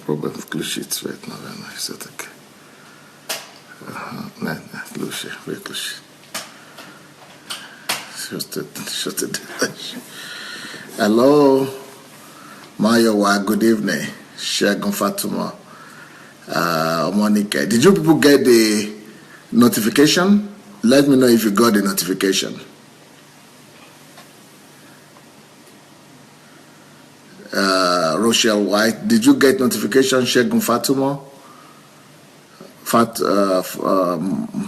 Попробуем включить свет, наверное, все-таки. Нет, лучше выключи. Что ты делаешь? Hello, Mayowa, good evening. Shegun Fatuma, Monica. Did you people get the notification? Let me know if you got the notification. Rochelle White, did you get notification? Shegun Fatuma?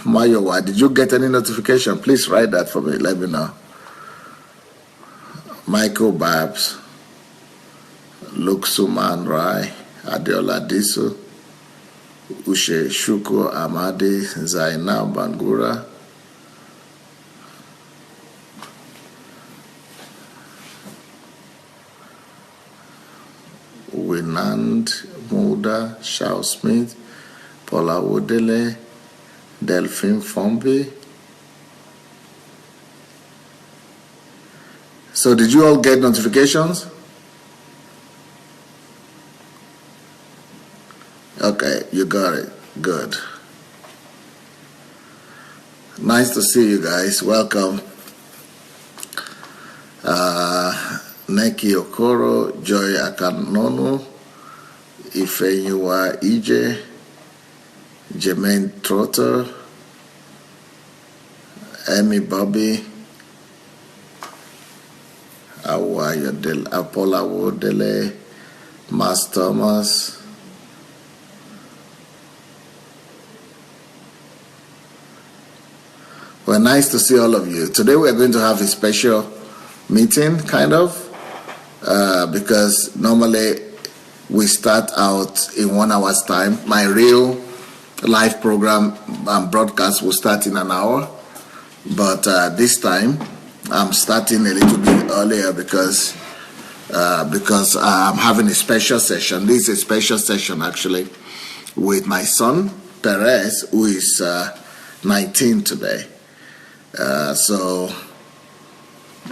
Mayowa, did you get any notification? Please write that for me. Let me know. Michael Babs, Luke Suman Rai, Adeola Disu, Ushe Shuko Amadi, Zainab Bangura, Winand Muda, Shao Smith, Paula Wodele, Delphine Fombi. So did you all get notifications? Okay, you got it. Good. Nice to see you guys. Welcome. Neki Okoro, Joy Akanono, Ifenyuwa Ije, Jermaine Trotter, Amy Bobby, Apola Wodele, Mas Thomas, well, nice to see all of you. Today we are going to have a special meeting, kind of, because normally we start out in 1 hour's time. My real live program and broadcast will start in an hour, but this time I'm starting a little bit earlier because I'm having a special session. This is a special session actually with my son PEREZ, who is 19 today. So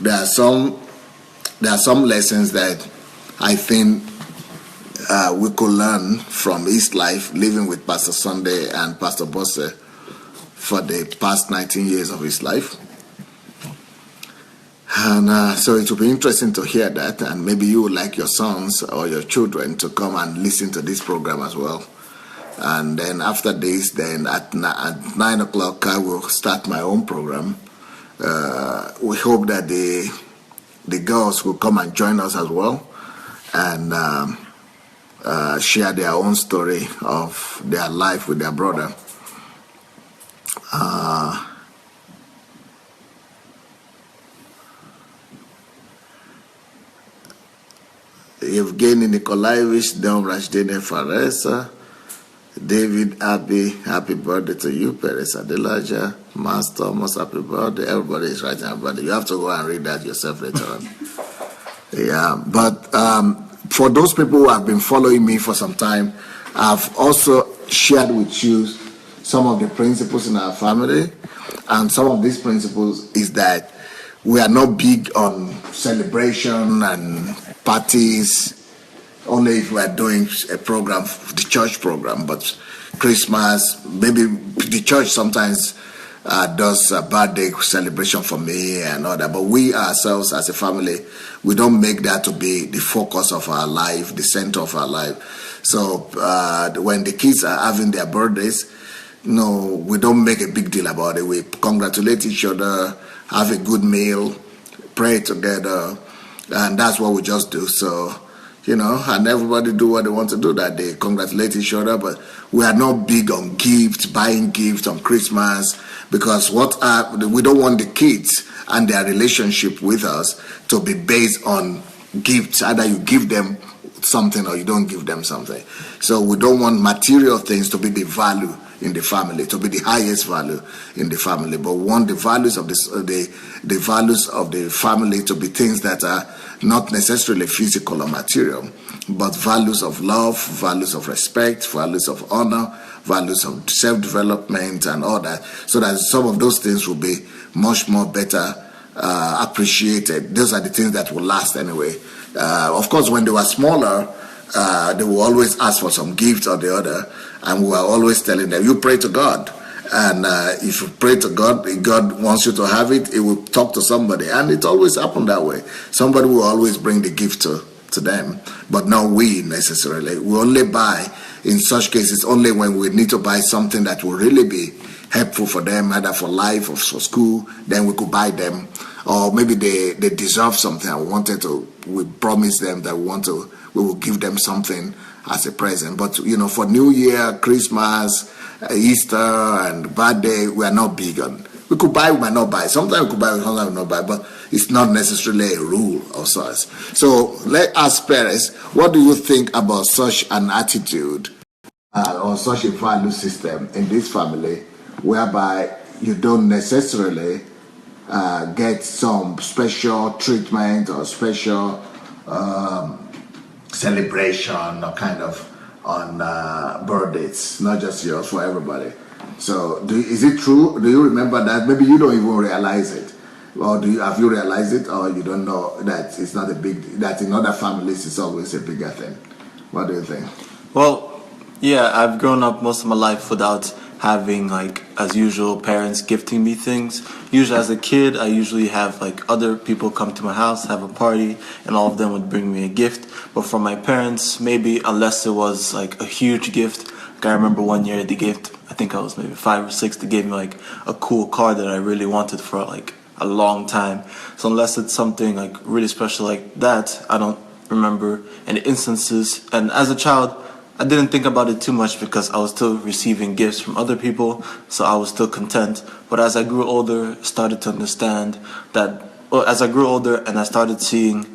there are some lessons that I think we could learn from his life, living with Pastor Sunday and Pastor Bosse for the past 19 years of his life. And so it will be interesting to hear that, and maybe you would like your sons or your children to come and listen to this program as well. And then after this, then at 9 o'clock, I will start my own program. We hope that the girls will come and join us as well and share their own story of their life with their brother. Evgeny Nikolaevich, Don Rajdene Faresa, David Abbey, happy birthday to you, PEREZ Adelaja, Mas Thomas, happy birthday. Everybody is writing happy birthday. You have to go and read that yourself later on. Yeah, but for those people who have been following me for some time, I've also shared with you some of the principles in our family, and some of these principles is that we are not big on celebration and parties, only if we are doing a program, the church program. But Christmas, maybe the church sometimes does a birthday celebration for me and all that. But we ourselves as a family, we don't make that to be the focus of our life, the center of our life. So when the kids are having their birthdays, no, we don't make a big deal about it. We congratulate each other, have a good meal, pray together, and that's what we just do. So, and everybody do what they want to do that day, congratulate each other, but we are not big on gifts, buying gifts on Christmas, because we don't want the kids and their relationship with us to be based on gifts. Either you give them something or you don't give them something. So we don't want material things to be the value in the family, to be the highest value in the family, but we want the values of the values of the family to be things that are not necessarily physical or material, but values of love, values of respect, values of honor, values of self-development and all that, so that some of those things will be much more better appreciated. Those are the things that will last anyway. Of course, when they were smaller, they will always ask for some gift or the other, and we are always telling them, you pray to God. And if you pray to God, if God wants you to have it, He will talk to somebody. And it always happened that way. Somebody will always bring the gift to them, but not we necessarily. We only buy, in such cases, only when we need to buy something that will really be helpful for them, either for life or for school, then we could buy them. Or maybe they deserve something and we promise them that we will give them something as a present. But, for New Year, Christmas, Easter, and birthday, we are not big on. We could buy, we might not buy. Sometimes we could buy, sometimes we not buy, but it's not necessarily a rule of sorts. So let us, PEREZ, what do you think about such an attitude or such a value system in this family, whereby you don't necessarily get some special treatment or special celebration or kind of on birthdays, not just yours, for everybody? So is it true? Do you remember that? Maybe you don't even realize it. Or have you realized it, or you don't know that it's not that in other families it's always a bigger thing? What do you think? Well, yeah, I've grown up most of my life without having, as usual, parents gifting me things. Usually as a kid, I usually have other people come to my house, have a party, and all of them would bring me a gift. But from my parents, maybe unless it was a huge gift. I remember one year they gave, I think I was maybe 5 or 6, they gave me a cool car that I really wanted for a long time. So unless it's something really special like that, I don't remember any instances. And as a child, I didn't think about it too much because I was still receiving gifts from other people, so I was still content. But as I grew older, started to understand that, as I grew older and I started seeing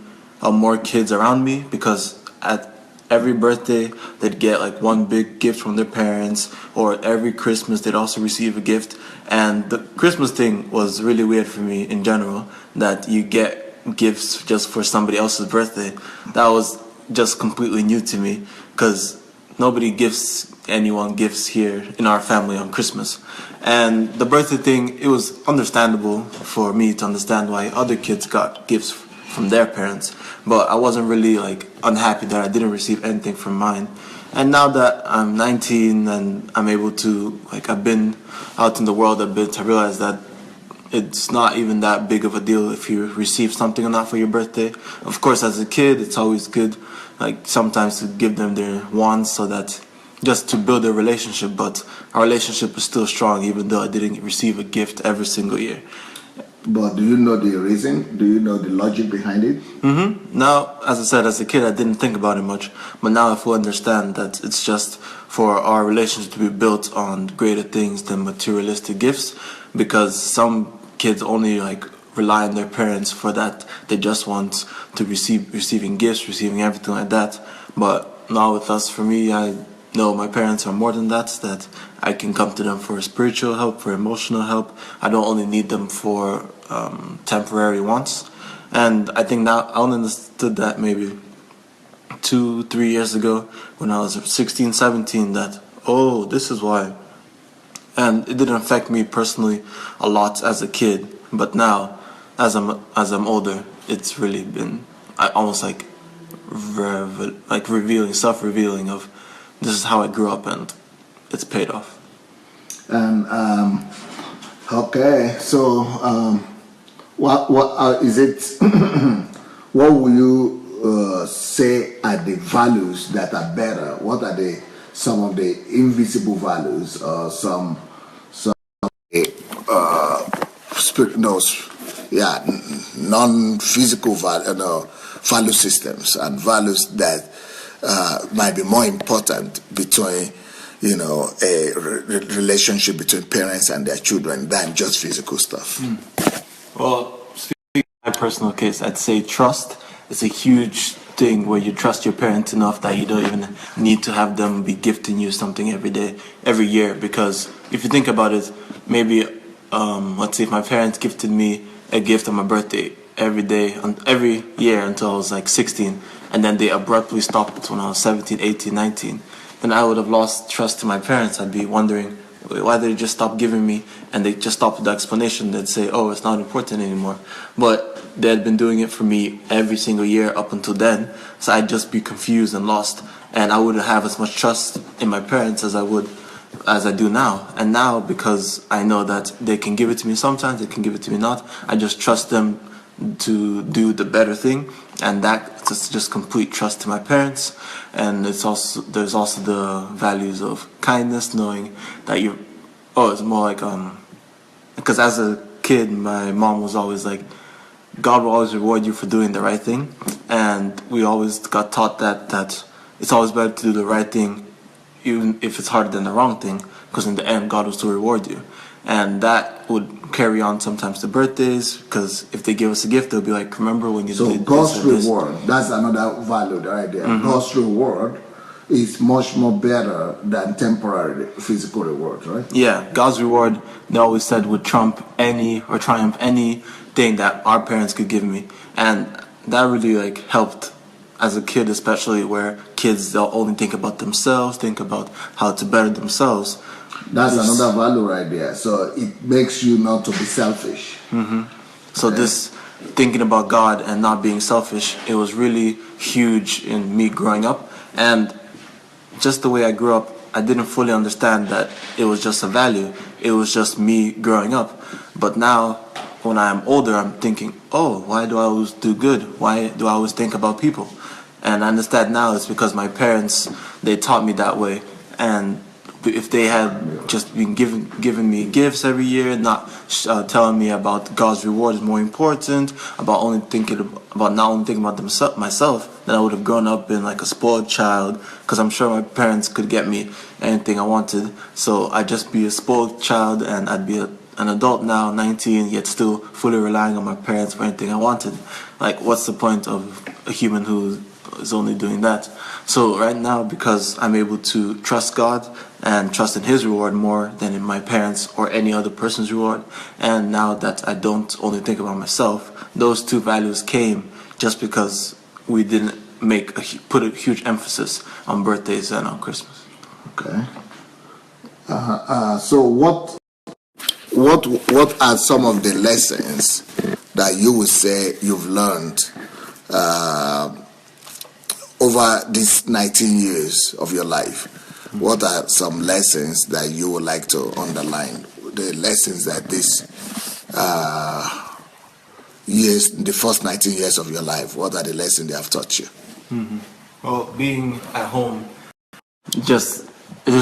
more kids around me, because at every birthday they'd get one big gift from their parents, or every Christmas they'd also receive a gift. And the Christmas thing was really weird for me in general, that you get gifts just for somebody else's birthday. That was just completely new to me, because nobody gives anyone gifts here in our family on Christmas. And the birthday thing, it was understandable for me to understand why other kids got gifts from their parents, but I wasn't really unhappy that I didn't receive anything from mine. And now that I'm 19 and I'm able to, I've been out in the world a bit, I realize that it's not even that big of a deal if you receive something or not for your birthday. Of course, as a kid, it's always good, sometimes to give them their wants, so that just to build a relationship. But our relationship is still strong, even though I didn't receive a gift every single year. But do you know the reason? Do you know the logic behind it? Now, as I said, as a kid, I didn't think about it much. But now I fully understand that it's just for our relationship to be built on greater things than materialistic gifts. Because some kids only rely on their parents for that. They just want to receiving gifts, receiving everything like that. But now with us, for me, I know my parents are more than that I can come to them for spiritual help, for emotional help. I don't only need them for temporary wants. And I think now I only understood that maybe 2-3 years ago when I was 16, 17, that, oh, this is why. And it didn't affect me personally a lot as a kid. But now, as I'm older, it's really been almost revealing, self-revealing of this is how I grew up, and it's paid off. And okay, so what is it? What will you say are the values that are better? What are some of the invisible values, or some non-physical value systems, and values that might be more important between a relationship between parents and their children than just physical stuff? Well, speaking of my personal case, I'd say trust is a huge thing, where you trust your parents enough that you don't even need to have them be gifting you something every year. Because if you think about it, maybe let's say if my parents gifted me a gift on my birthday every year until I was 16, and then they abruptly stopped when I was 17, 18, 19, then I would have lost trust in my parents. I'd be wondering, Why they just stop giving me, and they just stop with the explanation. They'd say, oh, it's not important anymore. But they had been doing it for me every single year up until then, so I'd just be confused and lost, and I wouldn't have as much trust in my parents as I do now. And now, because I know that they can give it to me sometimes, they can give it to me not, I just trust them to do the better thing, and that's just complete trust to my parents. And there's also the values of kindness, knowing that it's more like because as a kid my mom was always like, God will always reward you for doing the right thing, and we always got taught that it's always better to do the right thing even if it's harder than the wrong thing, because in the end God will still reward you. And that would carry on sometimes to birthdays, because if they give us a gift, they'll be like, remember when you did God's this? reward, that's another value right there. God's reward is much more better than temporary physical reward, right? Yeah, God's reward, they always said, would triumph anything that our parents could give me. And that really helped as a kid, especially, where kids, they'll only think about themselves, think about how to better themselves. That's another value right there. So it makes you not to be selfish. So this thinking about God and not being selfish, it was really huge in me growing up. And just the way I grew up, I didn't fully understand that it was just a value. It was just me growing up. But now, when I'm older, I'm thinking, oh, why do I always do good? Why do I always think about people? And I understand now it's because my parents, they taught me that way. And if they had just been giving me gifts every year, not telling me about God's reward is more important, about not only thinking about myself, then I would have grown up in like a spoiled child, because I'm sure my parents could get me anything I wanted. So I'd just be a spoiled child, and I'd be an adult now, 19, yet still fully relying on my parents for anything I wanted. Like, what's the point of a human who is only doing that? So right now, because I'm able to trust God and trust in His reward more than in my parents or any other person's reward, and now that I don't only think about myself, those two values came just because we didn't put a huge emphasis on birthdays and on Christmas. Okay. So what are some of the lessons that you would say you've learned over these 19 years of your life? What are some lessons that you would like to underline? The lessons that the first 19 years of your life, what are the lessons they have taught you? Well, being at home, there's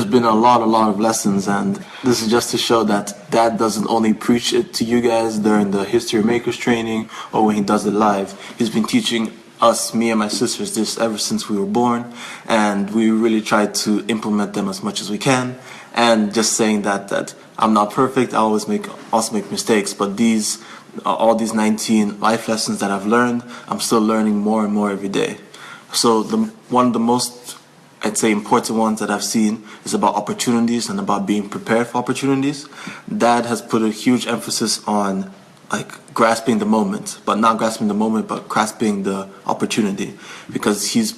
been a lot of lessons, and this is just to show that Dad doesn't only preach it to you guys during the History Makers training or when he does it live. He's been teaching us, me and my sisters, this ever since we were born, and we really try to implement them as much as we can. And just saying that I'm not perfect, I also make mistakes, but all these 19 life lessons that I've learned, I'm still learning more and more every day. So one of the most, I'd say, important ones that I've seen is about opportunities and about being prepared for opportunities. Dad has put a huge emphasis on grasping the moment, but not grasping the moment, but grasping the opportunity, because he's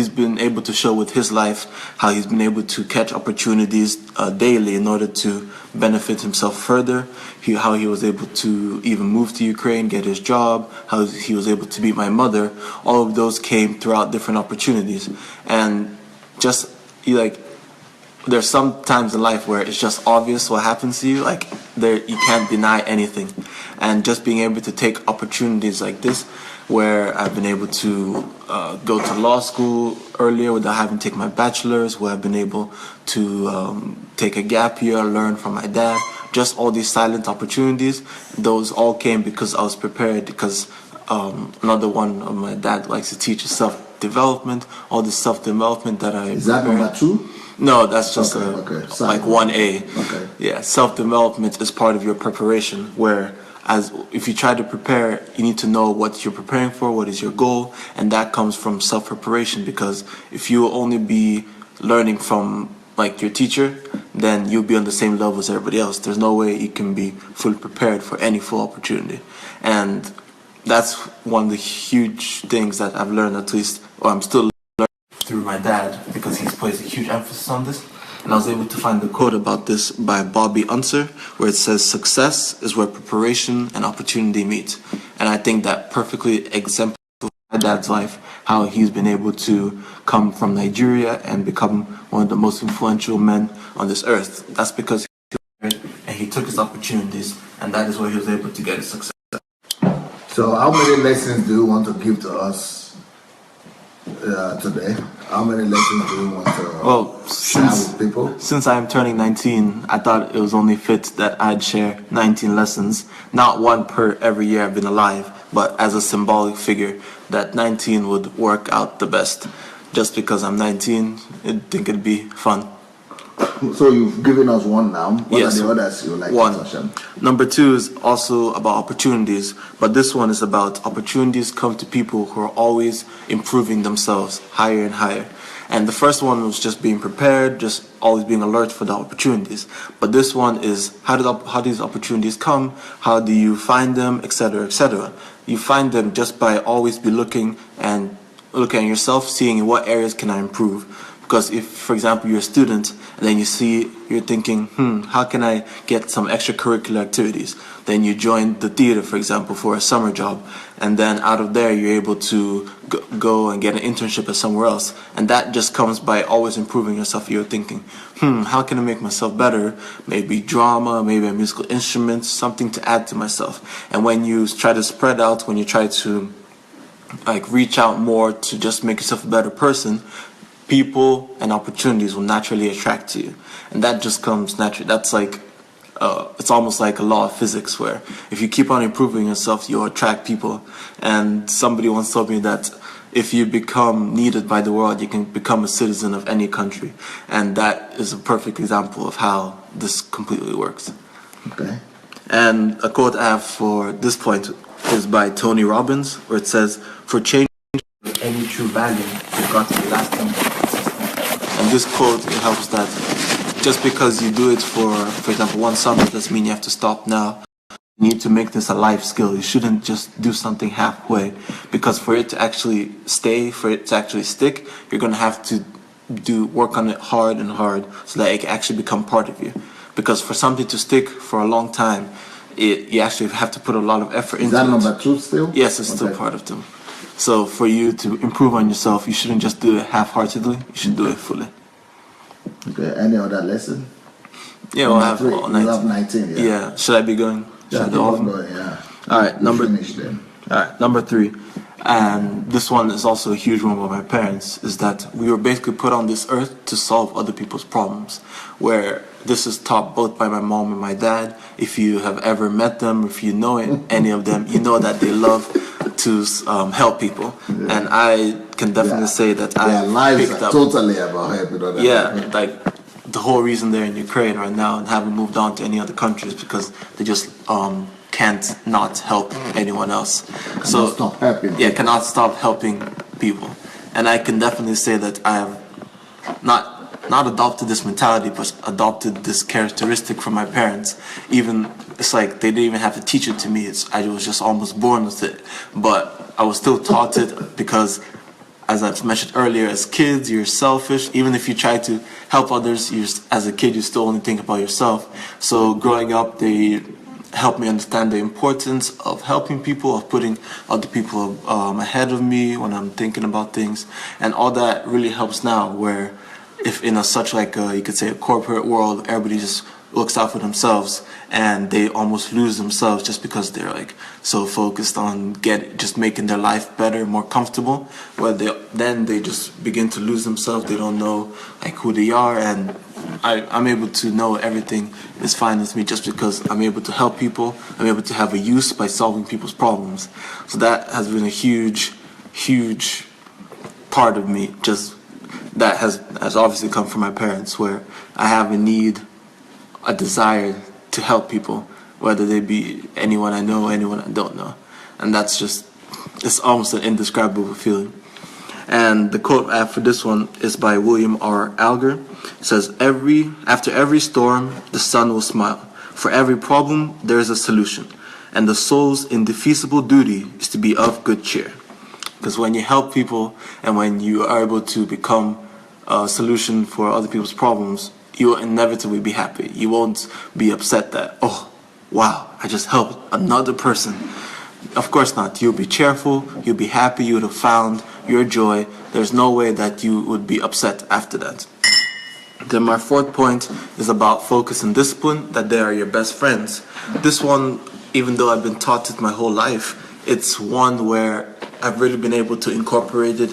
been able to show with his life how he's been able to catch opportunities daily in order to benefit himself further. How he was able to even move to Ukraine, get his job, how he was able to meet my mother. All of those came throughout different opportunities. And there's some times in life where it's just obvious what happens to you, you can't deny anything. And just being able to take opportunities like this, where I've been able to go to law school earlier without having to take my bachelor's, where I've been able to take a gap year, learn from my dad, just all these silent opportunities, those all came because I was prepared, because another one of my dad likes to teach is self-development, all this self-development that I Is that number 2? No, that's just like 1A. Okay. Yeah, self-development is part of your preparation, where if you try to prepare, you need to know what you're preparing for, what is your goal, and that comes from self-preparation, because if you only be learning from your teacher, then you'll be on the same level as everybody else. There's no way you can be fully prepared for any full opportunity. And that's one of the huge things that I've learned, at least, or I'm still learning through my dad, because he's placed a huge emphasis on this. And I was able to find the quote about this by Bobby Unser, where it says, "Success is where preparation and opportunity meet." And I think that perfectly exemplifies my dad's life, how he's been able to come from Nigeria and become one of the most influential men on this earth. That's because he prepared and he took his opportunities, and that is where he was able to get his success. So how many lessons do you want to give to us today? How many lessons do you want to share with people? Since I'm turning 19, I thought it was only fit that I'd share 19 lessons, not one per every year I've been alive, but as a symbolic figure that 19 would work out the best. Just because I'm 19, I think it'd be fun. So you've given us one now. What Yes. are the others you would like One. to touch on? Number 2 is also about opportunities, but this one is about opportunities come to people who are always improving themselves higher and higher. And the first one was just being prepared, just always being alert for the opportunities. But this one is how these opportunities come, how do you find them, etc., etc. You find them just by always be looking at yourself, seeing in what areas can I improve. Because if, for example, you're a student and then you're thinking, how can I get some extracurricular activities? Then you join the theater, for example, for a summer job. And then out of there, you're able to go and get an internship at somewhere else. And that just comes by always improving yourself. You're thinking, how can I make myself better? Maybe drama, maybe a musical instrument, something to add to myself. And when you try to spread out, when you try to reach out more to just make yourself a better person, people and opportunities will naturally attract to you, and that just comes naturally. That's it's almost like a law of physics, where if you keep on improving yourself, you'll attract people. And somebody once told me that if you become needed by the world, you can become a citizen of any country, and that is a perfect example of how this completely works. Okay. And a quote I have for this point is by Tony Robbins, where it says, "For change any true value, you've got to be lasting." And this quote, it helps that just because you do it for example, one summer, doesn't mean you have to stop now. You need to make this a life skill. You shouldn't just do something halfway, because for it to actually stay, for it to actually stick, you're going to have to work on it hard and hard so that it can actually become part of you. Because for something to stick for a long time, you actually have to put a lot of effort into it. Is that number 2 still? Yes, it's still part of them. So for you to improve on yourself, you shouldn't just do it half-heartedly. You should do it fully. Okay. Any other lesson? Yeah, we'll have all 19. You have 19. Yeah. Yeah. Should I be going? Yeah, Should I do all of them? going, yeah. All right. Finish then. All right. Number 3, and this one is also a huge one by my parents, is that we were basically put on this earth to solve other people's problems. Where this is taught both by my mom and my dad. If you have ever met them, if you know any of them, you know that they love to help people. Yeah. And I can definitely say that I lives picked are up totally about helping other people. like the whole reason they're in Ukraine right now and haven't moved on to any other countries, because they just can't not help anyone else. Stop helping. Yeah, cannot stop helping people. And I can definitely say that I have not adopted this mentality, but adopted this characteristic from my parents. Even it's like they didn't even have to teach it to me. I was just almost born with it. But I was still taught it because, as I've mentioned earlier, as kids, you're selfish. Even if you try to help others, as a kid, you still only think about yourself. So growing up, they helped me understand the importance of helping people, of putting other people ahead of me when I'm thinking about things. And all that really helps now, where if in you could say a corporate world, everybody just looks out for themselves and they almost lose themselves just because they're so focused on just making their life better, more comfortable, where they just begin to lose themselves. They don't know who they are, and I'm able to know everything is fine with me just because I'm able to help people. I'm able to have a use by solving people's problems. So that has been a huge part of me, just that has obviously come from my parents, where I have a desire to help people, whether they be anyone I know, anyone I don't know. And it's almost an indescribable feeling. And the quote I have for this one is by William R. Alger. It says, after every storm, the sun will smile. For every problem, there is a solution. And the soul's indefeasible duty is to be of good cheer. Because when you help people and when you are able to become a solution for other people's problems, you will inevitably be happy. You won't be upset that, oh, wow, I just helped another person. Of course not. You'll be cheerful, you'll be happy, you would have found your joy. There's no way that you would be upset after that. Then my fourth point is about focus and discipline, that they are your best friends. This one, even though I've been taught it my whole life, it's one where I've really been able to incorporate it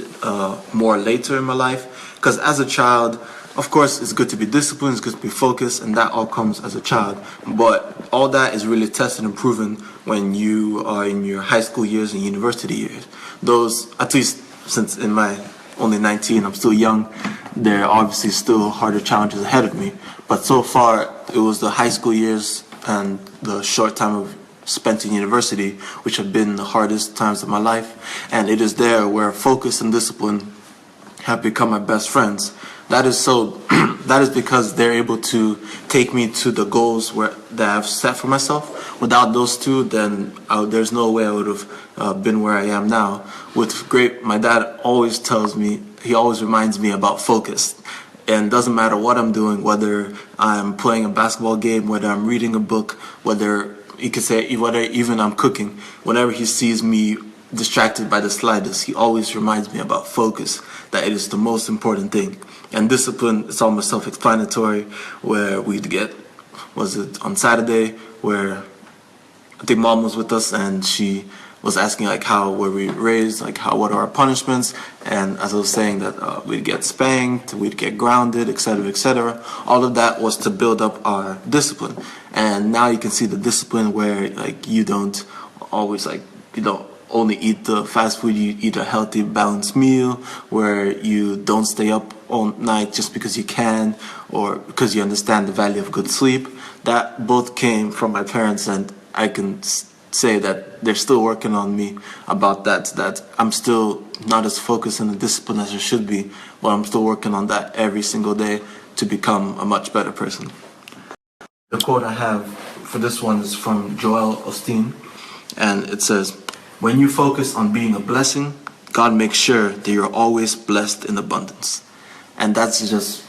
more later in my life. Because as a child, of course, it's good to be disciplined, it's good to be focused, and that all comes as a child. But all that is really tested and proven when you are in your high school years and university years. Those, at least since in my only 19, I'm still young, there are obviously still harder challenges ahead of me. But so far, it was the high school years and the short time of spent in university which have been the hardest times of my life. And it is there where focus and discipline have become my best friends. That is so. That is because they're able to take me to the goals that I've set for myself. Without those two, then there's no way I would have been where I am now. My dad always tells me, he always reminds me about focus. And it doesn't matter what I'm doing, whether I'm playing a basketball game, whether I'm reading a book, whether he could say, whether even I'm cooking. Whenever he sees me distracted by the slightest, he always reminds me about focus, that it is the most important thing. And discipline, it's almost self-explanatory, where we'd get, was it on Saturday, where I think mom was with us and she was asking like how were we raised, like what are our punishments, and as I was saying that we'd get spanked, we'd get grounded, etc., etc. All of that was to build up our discipline. And now you can see the discipline where like you don't always you don't only eat the fast food, you eat a healthy balanced meal, where you don't stay up all night just because you can or because you understand the value of good sleep. That both came from my parents, and I can say that they're still working on me about that I'm still not as focused and disciplined as I should be, but I'm still working on that every single day to become a much better person. The quote I have for this one is from Joel Osteen, and it says, "When you focus on being a blessing, God makes sure that you're always blessed in abundance." And that's just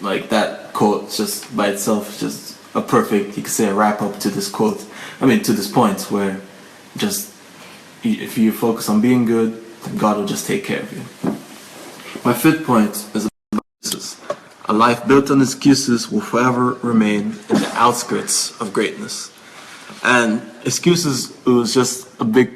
like that quote just by itself, just a perfect, you could say, a wrap up to this quote. To this point where just if you focus on being good, then God will just take care of you. My fifth point is about excuses. A life built on excuses will forever remain in the outskirts of greatness. And excuses, it was just a big,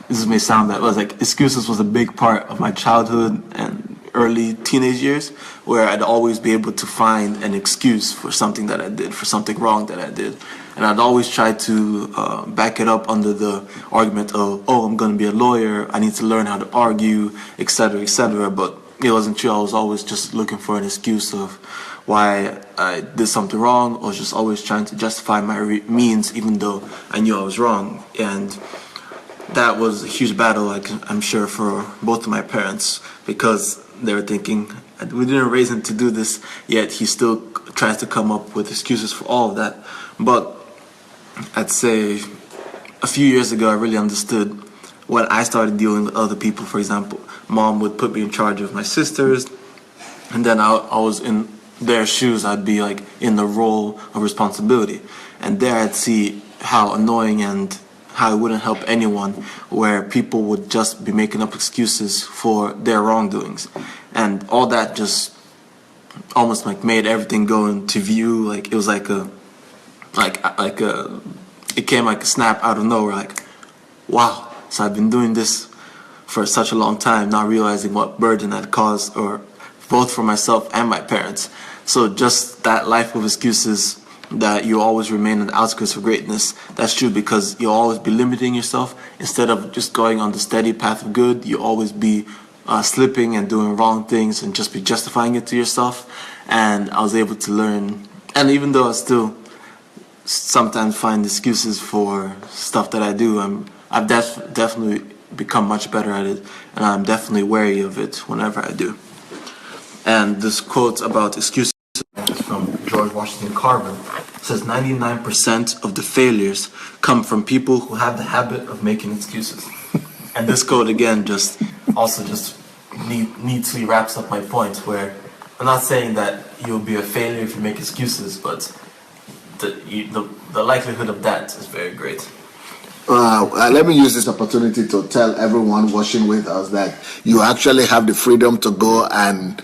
this may sound that, was like excuses was a big part of my childhood and early teenage years, where I'd always be able to find an excuse for something that I did, for something wrong that I did. And I'd always try to back it up under the argument of, oh, I'm going to be a lawyer, I need to learn how to argue, etc., etc. But it wasn't true. I was always just looking for an excuse of why I did something wrong, or just always trying to justify my means, even though I knew I was wrong. And that was a huge battle, I'm sure, for both of my parents, because they were thinking, we didn't raise him to do this, yet he still tries to come up with excuses for all of that. But I'd say a few years ago I really understood when I started dealing with other people. For example, mom would put me in charge of my sisters, and then I was in their shoes. I'd be like in the role of responsibility, and there I'd see how annoying and how it wouldn't help anyone, where people would just be making up excuses for their wrongdoings. And all that just almost like made everything go into view. Like it was it came like a snap out of nowhere, like, wow, so I've been doing this for such a long time, not realizing what burden I'd caused, or both for myself and my parents. So just that life of excuses, that you always remain on the outskirts of greatness, that's true, because you'll always be limiting yourself. Instead of just going on the steady path of good, you'll always be slipping and doing wrong things and just be justifying it to yourself. And I was able to learn, and even though I still sometimes find excuses for stuff that I do, I've definitely become much better at it, and I'm definitely wary of it whenever I do. And this quote about excuses is from George Washington Carver. It says 99% of the failures come from people who have the habit of making excuses. And this quote again just neatly wraps up my point, where I'm not saying that you'll be a failure if you make excuses, but the likelihood of that is very great. Let me use this opportunity to tell everyone watching with us that you actually have the freedom to go and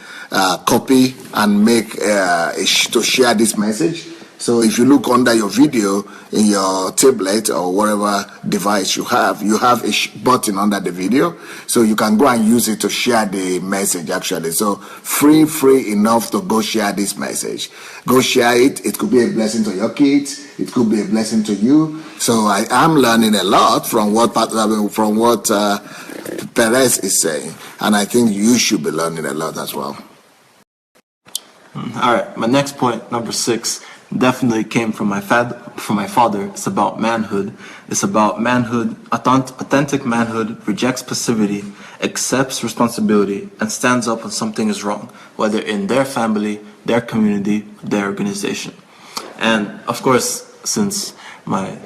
copy and make to share this message. So if you look under your video in your tablet or whatever device you have a button under the video, so you can go and use it to share the message actually. So free enough to go share this message. Go share it. It could be a blessing to your kids. It could be a blessing to you. So I am learning a lot from what PEREZ is saying, and I think you should be learning a lot as well. All right, my next point, number 6, definitely came from my father. It's about manhood. It's about manhood. Authentic manhood rejects passivity, accepts responsibility, and stands up when something is wrong, whether in their family, their community, their organization. And of course, since my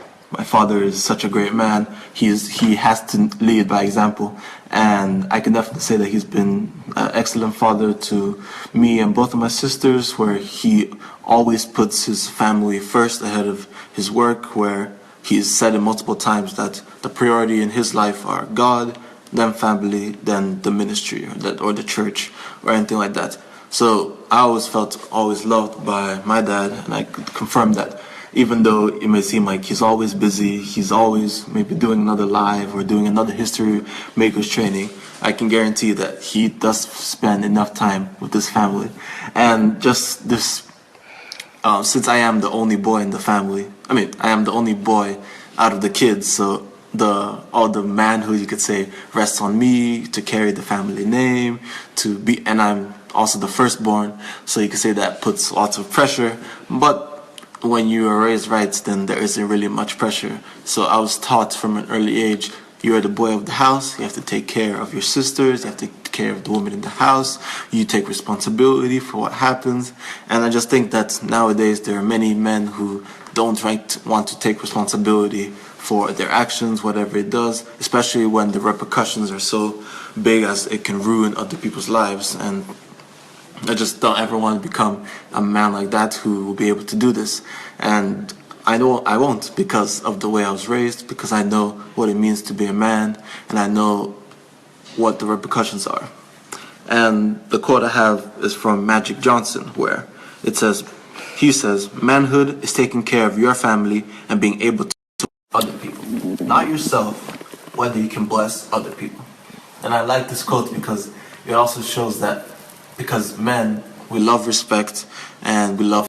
father is such a great man, he has to lead by example, and I can definitely say that he's been an excellent father to me and both of my sisters, where he always puts his family first ahead of his work, where he's said it multiple times that the priority in his life are God, then family, then the ministry or the church or anything like that. So I always felt loved by my dad, and I could confirm that. Even though it may seem like he's always busy, he's always maybe doing another live or doing another history makers training, I can guarantee that he does spend enough time with his family. And just this, since I am the only boy in the family, I am the only boy out of the kids, so all the manhood, you could say, rests on me to carry the family name, and I'm also the firstborn, so you could say that puts lots of pressure. But when you are raised right, then there isn't really much pressure. So I was taught from an early age, you are the boy of the house, you have to take care of your sisters, you have to take care of the woman in the house, you take responsibility for what happens. And I just think that nowadays there are many men who don't want to take responsibility for their actions, whatever it does, especially when the repercussions are so big as it can ruin other people's lives. And I just don't ever want to become a man like that who will be able to do this. And I know I won't, because of the way I was raised, because I know what it means to be a man, and I know what the repercussions are. And the quote I have is from Magic Johnson, where he says, manhood is taking care of your family and being able to other people, not yourself, whether you can bless other people. And I like this quote because it also shows that because men, we love respect and we love,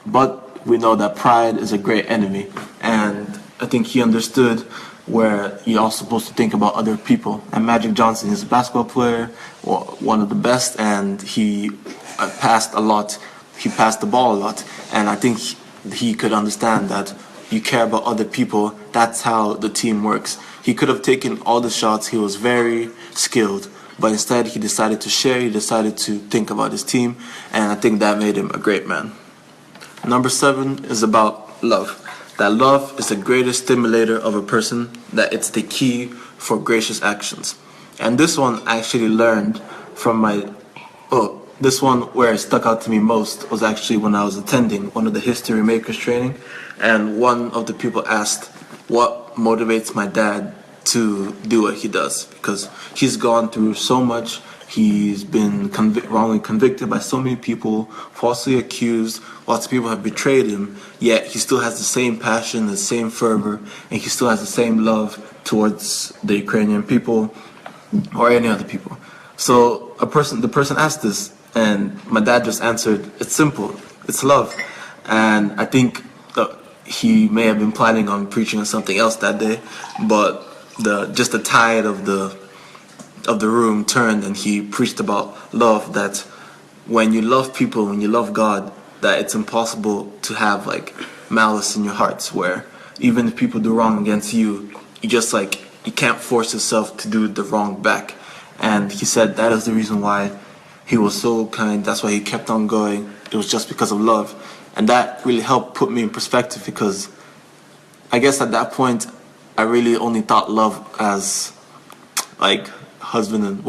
but we know that pride is a great enemy. And I think he understood where you're also supposed to think about other people. And Magic Johnson is a basketball player, one of the best, and he passed a lot. He passed the ball a lot. And I think he could understand that you care about other people. That's how the team works. He could have taken all the shots. He was very skilled. But instead, he decided to share, he decided to think about his team, and I think that made him a great man. Number 7 is about love. That love is the greatest stimulator of a person, that it's the key for gracious actions. And this one I actually learned from this one where it stuck out to me most was actually when I was attending one of the history makers training, and one of the people asked, what motivates my dad to do what he does, because he's gone through so much. He's been wrongly convicted by so many people, falsely accused, lots of people have betrayed him, yet he still has the same passion, the same fervor, and he still has the same love towards the Ukrainian people or any other people. So the person asked this, and my dad just answered, it's simple, it's love. And I think he may have been planning on preaching on something else that day, but just the tide of the room turned, and he preached about love, that when you love people, when you love God, that it's impossible to have like malice in your hearts, where even if people do wrong against you, you can't force yourself to do the wrong back. And he said that is the reason why he was so kind, that's why he kept on going. It was just because of love. And that really helped put me in perspective, because I guess at that point I really only thought love as like husband and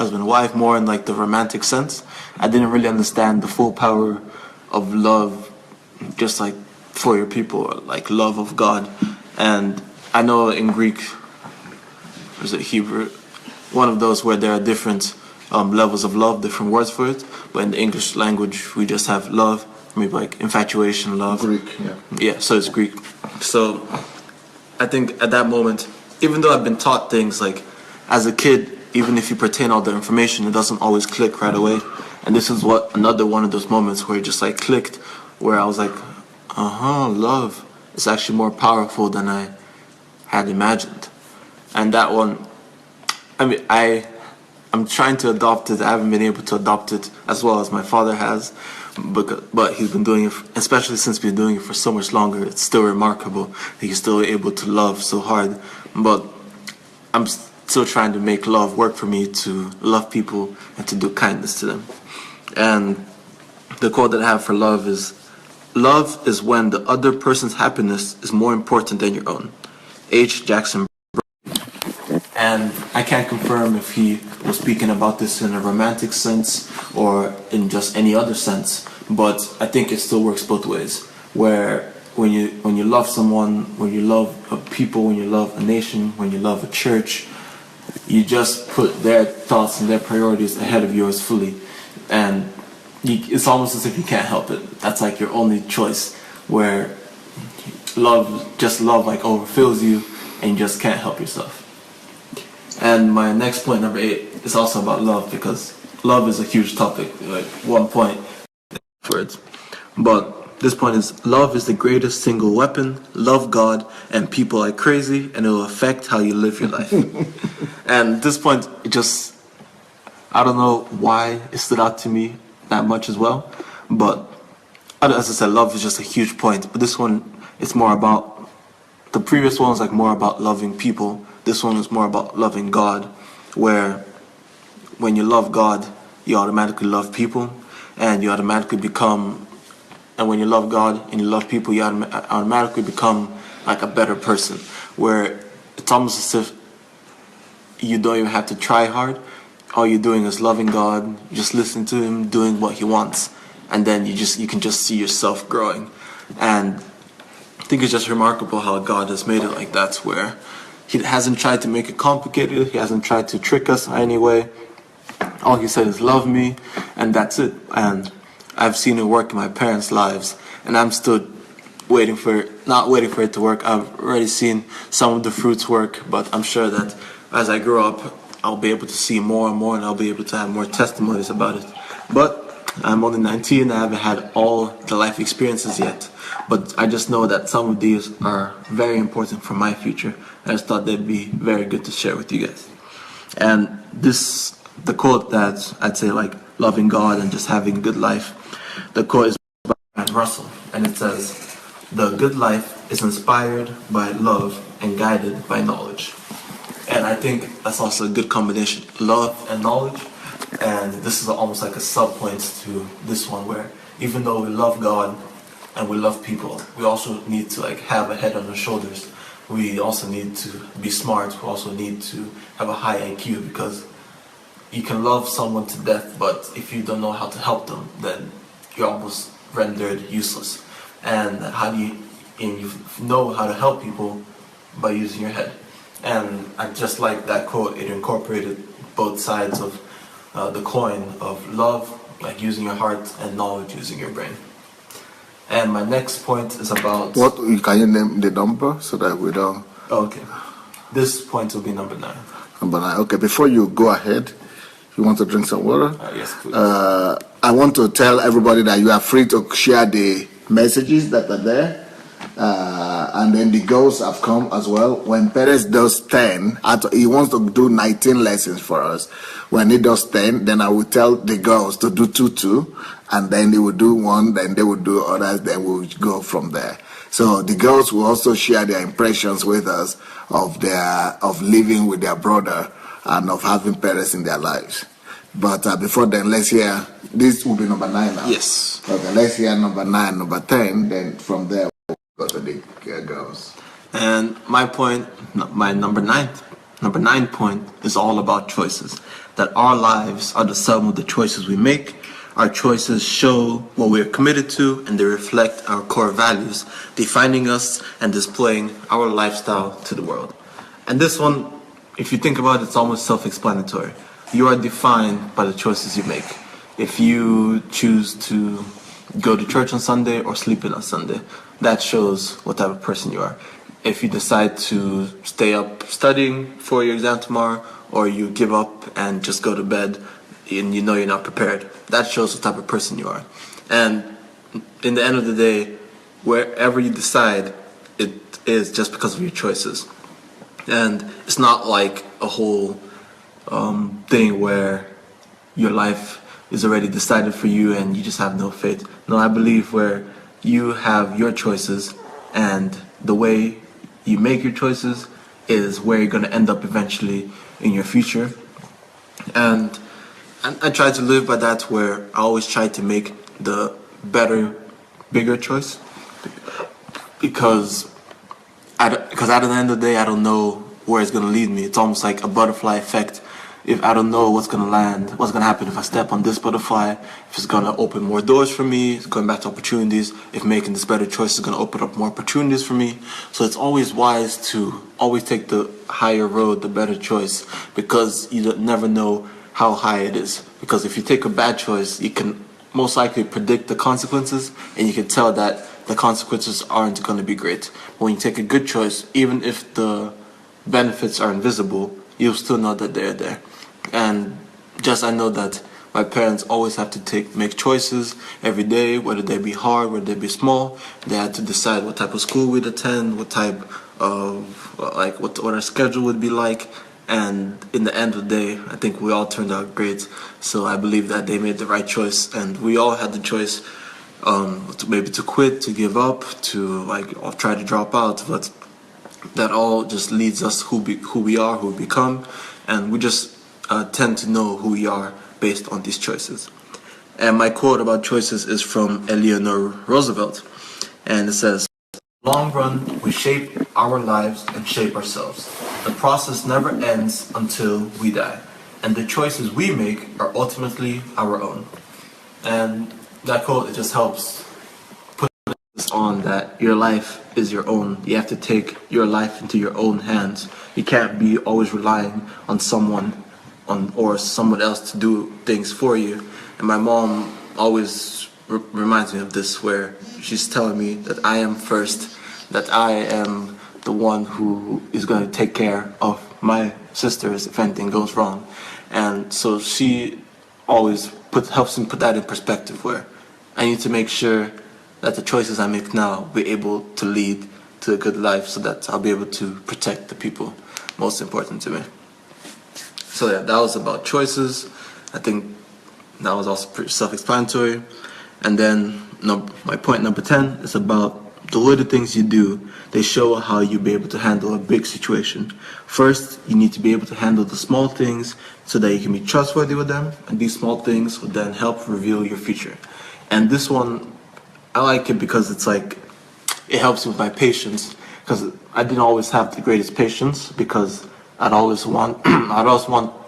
husband and wife, more in like the romantic sense. I didn't really understand the full power of love, just like for your people, like love of God. And I know in Greek, or is it Hebrew, one of those where there are different levels of love, different words for it. But in the English language, we just have love, maybe like infatuation, love. Greek, yeah. Yeah, so it's Greek. So I think at that moment, even though I've been taught things like as a kid, even if you pertain all the information, it doesn't always click right away. And this is what another one of those moments where it just like clicked, where I was like, love is actually more powerful than I had imagined. And that one, I mean, I'm trying to adopt it. I haven't been able to adopt it as well as my father has, but he's been doing it, especially since he's been doing it for so much longer. It's still remarkable that he's still able to love so hard. But I'm still trying to make love work for me, to love people and to do kindness to them. And the quote that I have for love is when the other person's happiness is more important than your own. H. Jackson. And I can't confirm if he was speaking about this in a romantic sense or in just any other sense, but I think it still works both ways. Where when you love someone, when you love a people, when you love a nation, when you love a church, you just put their thoughts and their priorities ahead of yours fully, and it's almost as if you can't help it. That's like your only choice, where love like overfills you and you just can't help yourself. And my next point, number 8, is also about love, because love is a huge topic, like one point words. But this point is, love is the greatest single weapon. Love God and people like crazy, and it will affect how you live your life. And this point, I don't know why it stood out to me that much as well. But as I said, love is just a huge point. But this one, it's more about, the previous one was like more about loving people. This one is more about loving God, where when you love God, you automatically love people, and you automatically become, and when you love God and you love people, you automatically become like a better person, where it's almost as if you don't even have to try hard. All you're doing is loving God, you just listen to Him, doing what He wants, and then you can just see yourself growing. And I think it's just remarkable how God has made it like that, where He hasn't tried to make it complicated. He hasn't tried to trick us in any way. All He said is love me, and that's it. And I've seen it work in my parents' lives, and I'm still not waiting for it to work. I've already seen some of the fruits work, but I'm sure that as I grow up, I'll be able to see more and more, and I'll be able to have more testimonies about it. But I'm only 19, I haven't had all the life experiences yet. But I just know that some of these are very important for my future. I just thought they'd be very good to share with you guys. And the quote that I'd say, like loving God and just having a good life, the quote is by Russell, and it says, "The good life is inspired by love and guided by knowledge." And I think that's also a good combination, love and knowledge. And this is almost like a sub-point to this one, where even though we love God and we love people, we also need to like have a head on our shoulders. We also need to be smart. We also need to have a high IQ, because you can love someone to death, but if you don't know how to help them, then you're almost rendered useless. And you know how to help people by using your head. And I just like that quote. It incorporated both sides of the coin of love, like using your heart, and knowledge, using your brain. And my next point is about... What, can you name the number so that we don't... Okay. This point will be number 9. Number 9. Okay, before you go ahead, you want to drink some water? Yes, please. I want to tell everybody that you are free to share the messages that are there. And then the girls have come as well. When PEREZ does 10, he wants to do 19 lessons for us. When he does 10, then I will tell the girls to do 2, and then they will do 1, then they will do others, then we'll go from there. So the girls will also share their impressions with us of living with their brother and of having PEREZ in their lives. But before then, let's hear, this will be number 9 now. Yes. Okay, let's hear number 9, number 10, then from there, go to the girls. And my point, my number 9 number 9 point is all about choices. That our lives are the sum of the choices we make. Our choices show what we are committed to, and they reflect our core values, defining us and displaying our lifestyle to the world. And this one, if you think about it, it's almost self-explanatory. You are defined by the choices you make. If you choose to go to church on Sunday or sleep in on Sunday, that shows what type of person you are. If you decide to stay up studying for your exam tomorrow, or you give up and just go to bed and you know you're not prepared, that shows what type of person you are. And in the end of the day, wherever you decide, it is just because of your choices. And it's not like a whole thing where your life is already decided for you and you just have no faith. No, I believe where you have your choices, and the way you make your choices is where you're going to end up eventually in your future. And I try to live by that, where I always try to make the better, bigger choice, because at the end of the day, I don't know where it's going to lead me. It's almost like a butterfly effect. If I don't know what's going to land, what's going to happen if I step on this butterfly, if it's going to open more doors for me, it's going back to opportunities, if making this better choice is going to open up more opportunities for me. So it's always wise to always take the higher road, the better choice, because you never know how high it is. Because if you take a bad choice, you can most likely predict the consequences, and you can tell that the consequences aren't going to be great. But when you take a good choice, even if the benefits are invisible, you'll still know that they're there. And just I know that my parents always have to make choices every day, whether they be hard, whether they be small. They had to decide what type of school we'd attend, what type of what our schedule would be like. And in the end of the day, I think we all turned out great. So I believe that they made the right choice, and we all had the choice to quit, to give up, to or try to drop out. But that all just leads us who we are, who we become, and we just tend to know who we are based on these choices. And my quote about choices is from Eleanor Roosevelt, and it says, "Long run, we shape our lives and shape ourselves. The process never ends until we die, and the choices we make are ultimately our own." And that quote, it just helps put this on that your life is your own. You have to take your life into your own hands. You can't be always relying on someone or someone else to do things for you. And my mom always reminds me of this, where she's telling me that I am first, that I am the one who is going to take care of my sisters if anything goes wrong. And so she always helps me put that in perspective, where I need to make sure that the choices I make now will be able to lead to a good life, so that I'll be able to protect the people most important to me. So yeah, that was about choices. I think that was also pretty self-explanatory. And then my point number 10 is about the little things you do. They show how you'll be able to handle a big situation. First, you need to be able to handle the small things so that you can be trustworthy with them, and these small things will then help reveal your future. And this one, I like it because it's like, it helps me with my patience, because I didn't always have the greatest patience, because I'd always want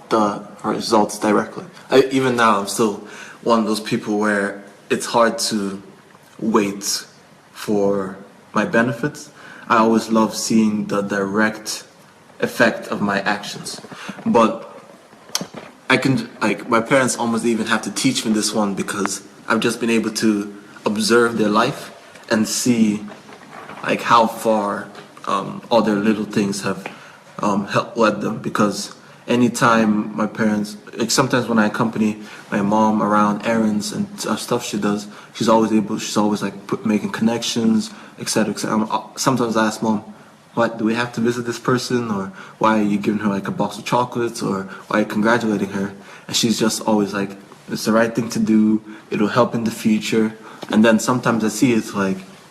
the results directly. Even now, I'm still one of those people where it's hard to wait for my benefits. I always love seeing the direct effect of my actions. But my parents almost even have to teach me this one, because I've just been able to observe their life and see how far all their little things have helped led them. Because anytime my parents, sometimes when I accompany my mom around errands and stuff she does, she's always making connections, etc. Sometimes I ask mom, "What, do we have to visit this person?" or "Why are you giving her a box of chocolates?" or "Why are you congratulating her?" And she's just always like, "It's the right thing to do. It'll help in the future." And then sometimes I see it's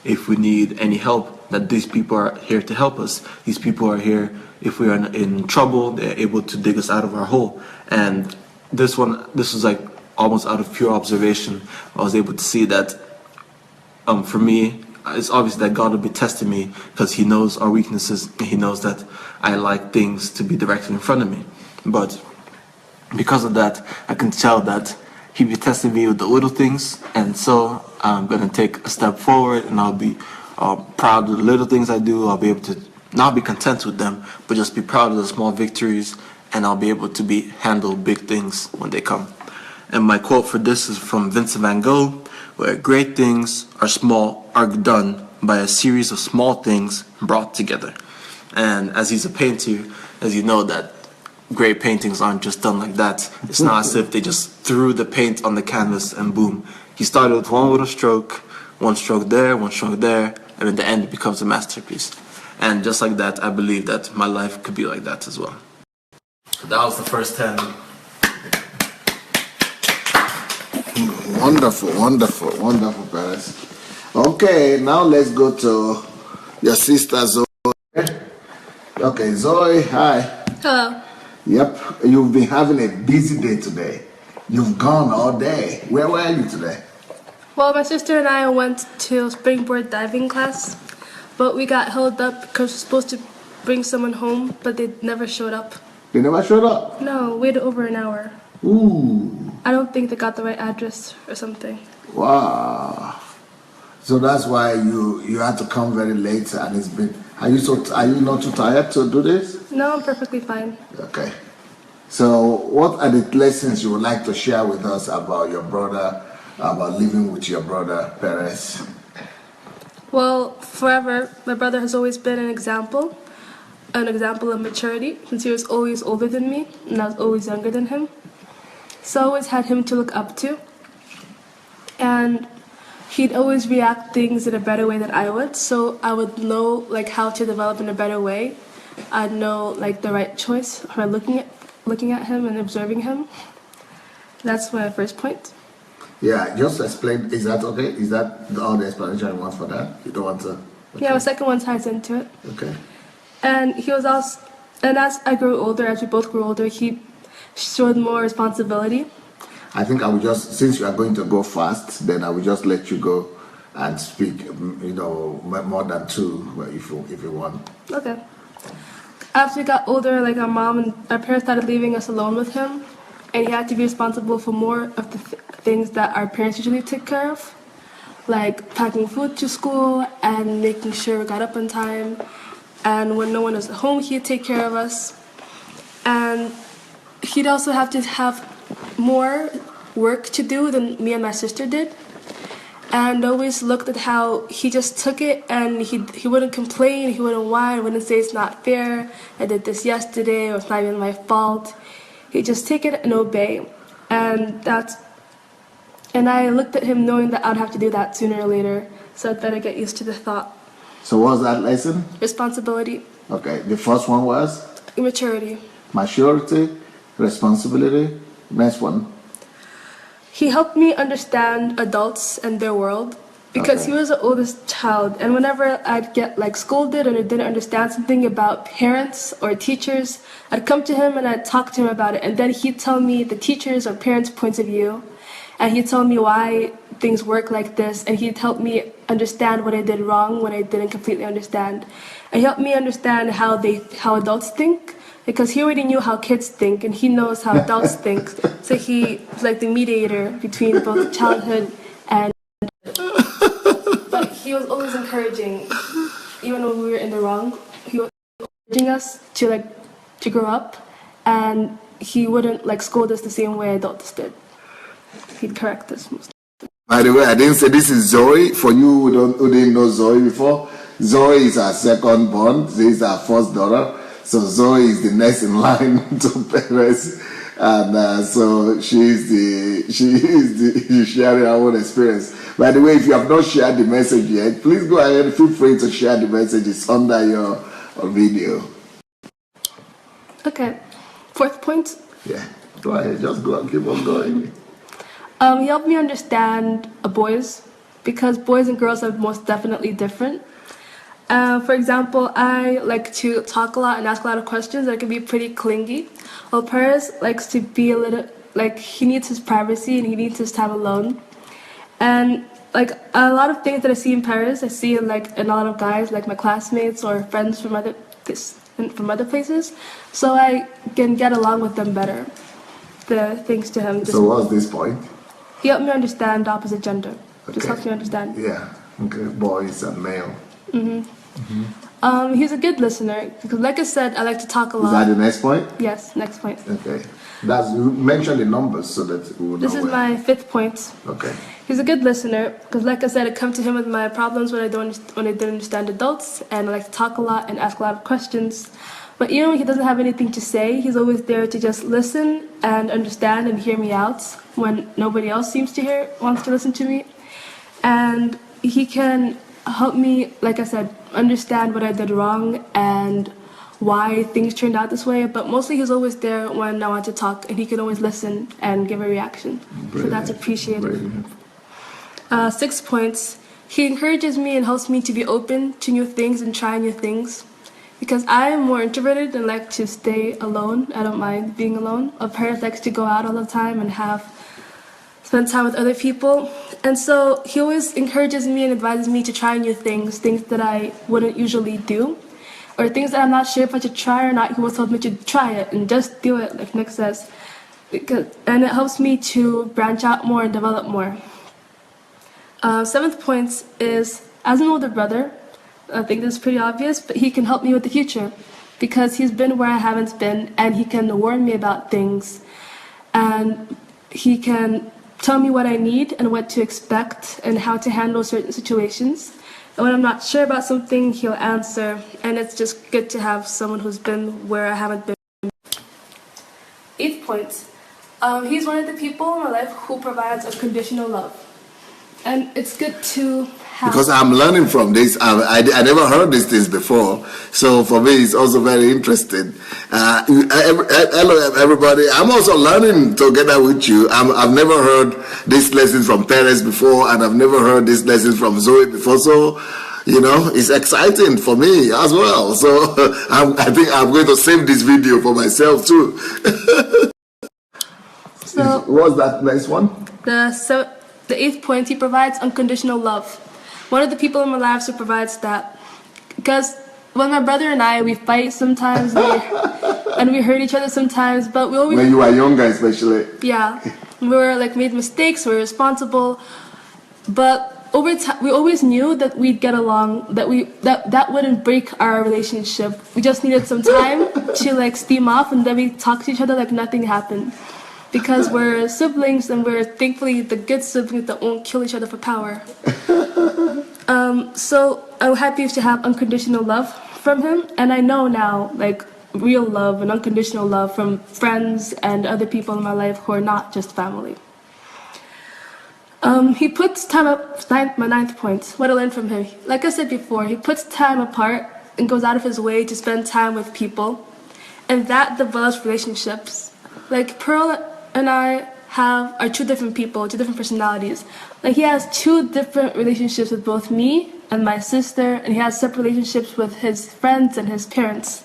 if we need any help, that these people are here to help us. These people are here if we are in trouble. They're able to dig us out of our hole. And this was almost out of pure observation. I was able to see that for me, it's obvious that God will be testing me because He knows our weaknesses. He knows that I like things to be directed in front of me. But because of that, I can tell that He be testing me with the little things, and so I'm gonna take a step forward, and I'll be proud of the little things I do. I'll be able to not be content with them, but just be proud of the small victories, and I'll be able to handle big things when they come. And my quote for this is from Vincent van Gogh, where great things are done by a series of small things brought together. And as he's a painter, as you know, that great paintings aren't just done like that. It's not as if they just threw the paint on the canvas and boom. He started with one little stroke, one stroke there, and in the end it becomes a masterpiece. And just like that, I believe that my life could be like that as well. So that was the first 10. Wonderful, Perez. Okay, now let's go to your sister Zoe. Okay, Zoe, hi. Hello. Yep, you've been having a busy day today. You've gone all day. Where were you today? Well, my sister and I went to springboard diving class, but we got held up because we were supposed to bring someone home, but they never showed up. They never showed up? No, waited over an hour. Ooh. I don't think they got the right address or something. Wow. So that's why you had to come very late, and it's been. Are you not too tired to do this? No, I'm perfectly fine. Okay. So what are the lessons you would like to share with us about your brother, about living with your brother, Perez? Well, forever, my brother has always been an example of maturity, since he was always older than me, and I was always younger than him. So I always had him to look up to. And he'd always react things in a better way than I would, so I would know how to develop in a better way. I'd know the right choice by looking at him and observing him. That's my first point. Yeah, just explain. Is that okay? Is that all the explanation you want for that? You don't want to? Okay. Yeah, the second one ties into it. Okay. And he was also, and as we both grew older, he showed more responsibility. I think I will just, since you are going to go fast, then I will just let you go and speak, more than two, if you want. Okay. After we got older, our mom and our parents started leaving us alone with him, and he had to be responsible for more of the things that our parents usually took care of, like packing food to school and making sure we got up on time. And when no one was at home, he'd take care of us. And he'd also have to have more work to do than me and my sister did, and always looked at how he just took it, and he wouldn't complain, he wouldn't whine, wouldn't say it's not fair, I did this yesterday, or it's not even my fault. He'd just take it and obey. And I looked at him knowing that I'd have to do that sooner or later, so I'd better get used to the thought. So what was that lesson? Responsibility. Okay, the first one was? Maturity. Maturity, responsibility. Next one. He helped me understand adults and their world, because he was the oldest child, and whenever I'd get scolded or I didn't understand something about parents or teachers, I'd come to him and I'd talk to him about it, and then he'd tell me the teachers' or parents' points of view, and he'd tell me why things work like this, and he'd help me understand what I did wrong when I didn't completely understand. And he helped me understand how adults think, because he already knew how kids think, and he knows how adults think. So he was like the mediator between both childhood and... But he was always encouraging, even when we were in the wrong. He was encouraging us to grow up, and he wouldn't scold us the same way adults did. He'd correct us most. By the way, I didn't say this is Zoe. For you who didn't know Zoe before, Zoe is our second born. This is our first daughter. So Zoe is the next in line to Perez, and so she's sharing her own experience. By the way, if you have not shared the message yet, please go ahead. Feel free to share the messages under your video. Okay, fourth point. Yeah, go ahead. Just go and keep on going. He helped me understand boys, because boys and girls are most definitely different. For example, I like to talk a lot and ask a lot of questions. I can be pretty clingy. While Perez likes to be a little, he needs his privacy and he needs his time alone. And like a lot of things that I see in Paris, I see like in a lot of guys, like my classmates or friends from other places, so I can get along with them better. Thanks to him. So what's this point? He helped me understand the opposite gender. Okay. Just helps me understand. Yeah. Okay. Boys and male. He's a good listener because, like I said, I like to talk a lot. Is that the next point? Yes, next point. Okay. You mention the numbers so that we will know. This is my 5th point. Okay. He's a good listener because, like I said, I come to him with my problems when I didn't understand adults, and I like to talk a lot and ask a lot of questions. But even when he doesn't have anything to say, he's always there to just listen and understand and hear me out when nobody else wants to listen to me. And he can help me, like I said, understand what I did wrong and why things turned out this way. But mostly he's always there when I want to talk, and he can always listen and give a reaction. Brilliant. So that's appreciated. Brilliant. 6 points. He encourages me and helps me to be open to new things and try new things. Because I am more introverted and like to stay alone. I don't mind being alone. Paris likes to go out all the time and spend time with other people. And so he always encourages me and advises me to try new things that I wouldn't usually do. Or things that I'm not sure if I should try or not. He always told me to try it and just do it, like Nick says. And it helps me to branch out more and develop more. 7th point is, as an older brother, I think this is pretty obvious, but he can help me with the future because he's been where I haven't been, and he can warn me about things, and he can tell me what I need and what to expect and how to handle certain situations. And when I'm not sure about something, he'll answer, and it's just good to have someone who's been where I haven't been. 8th point, he's one of the people in my life who provides unconditional love. And it's good to have... Because I'm learning from this. I never heard these things before. So for me, it's also very interesting. Hello, everybody. I'm also learning together with you. I've never heard these lessons from PEREZ before, and I've never heard these lessons from Zoe before. So, it's exciting for me as well. So I think I'm going to save this video for myself too. So, what's that next one? The 8th point, he provides unconditional love. One of the people in my lives who provides that. Because when my brother and I, we fight sometimes, and we hurt each other sometimes, but we always... When you were younger especially. Yeah. We were made mistakes, we were responsible. But over time, we always knew that we'd get along, that wouldn't break our relationship. We just needed some time to steam off, and then we talk to each other like nothing happened. Because we're siblings, and we're thankfully the good siblings that won't kill each other for power. So I'm happy to have unconditional love from him, and I know now, real love and unconditional love from friends and other people in my life who are not just family. He puts time up, my 9th point, what I learned from him. Like I said before, he puts time apart and goes out of his way to spend time with people, and that develops relationships. Pearl and I are 2 different people, 2 different personalities. He has 2 different relationships with both me and my sister, and he has separate relationships with his friends and his parents.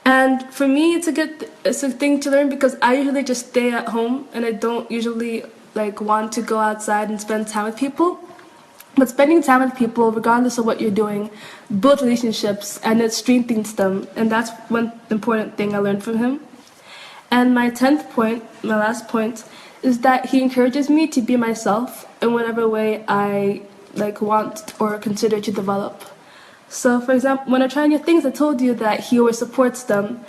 And for me, it's a thing to learn because I usually just stay at home, and I don't usually want to go outside and spend time with people. But spending time with people, regardless of what you're doing, builds relationships, and it strengthens them. And that's one important thing I learned from him. And my 10th point, my last point, is that he encourages me to be myself in whatever way I want or consider to develop. So, for example, when I try new things, I told you that he always supports them.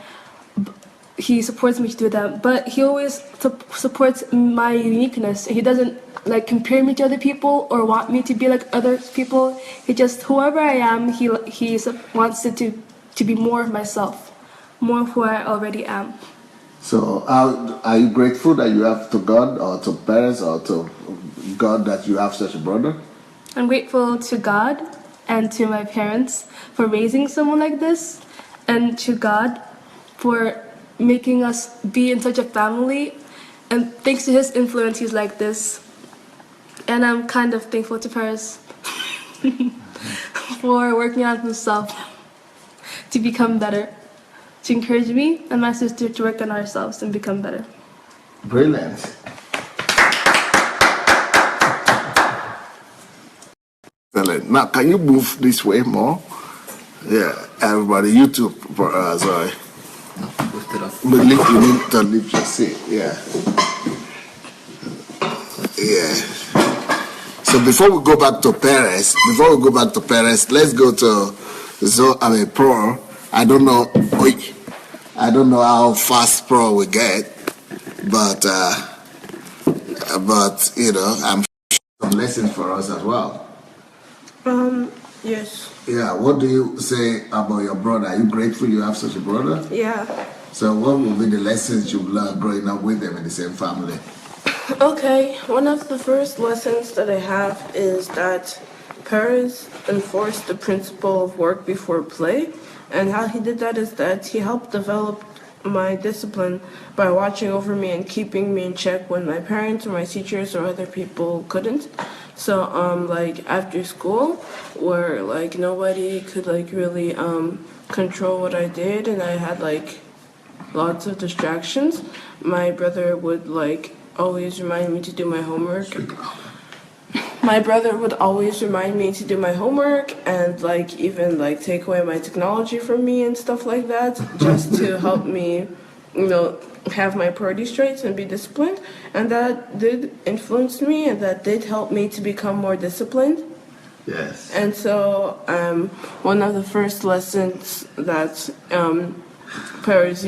He supports me to do them, but he always supports my uniqueness. He doesn't compare me to other people or want me to be like other people. He just, whoever I am, he wants it to be more of myself, more of who I already am. So are you grateful that you have to God or to parents or to God that you have such a brother? I'm grateful to God and to my parents for raising someone like this, and to God for making us be in such a family. And thanks to his influence, he's like this. And I'm kind of thankful to PEREZ for working on himself to become better, to encourage me and my sister to work on ourselves and become better. Brilliant. Excellent. Now, can you move this way more? Yeah, everybody, you too. Sorry. Lift it up. But you need to lift your seat. Yeah. Yeah. So before we go back to PEREZ, let's go to Pro. I don't know how fast Pro we get, but I'm sure some lessons for us as well. Yes. Yeah. What do you say about your brother? Are you grateful you have such a brother? Yeah. So what will be the lessons you've learned growing up with them in the same family? Okay, one of the first lessons that I have is that PEREZ enforced the principle of work before play, and how he did that is that he helped develop my discipline by watching over me and keeping me in check when my parents or my teachers or other people couldn't. So like after school, where like nobody could like really control what I did, and I had like lots of distractions, my brother would like always remind me to do my homework. My brother would always remind me to do my homework and like even like take away my technology from me and stuff like that, just to help me, have my priorities straight and be disciplined. And that did influence me, and that did help me to become more disciplined. Yes. And so one of the first lessons that PEREZ,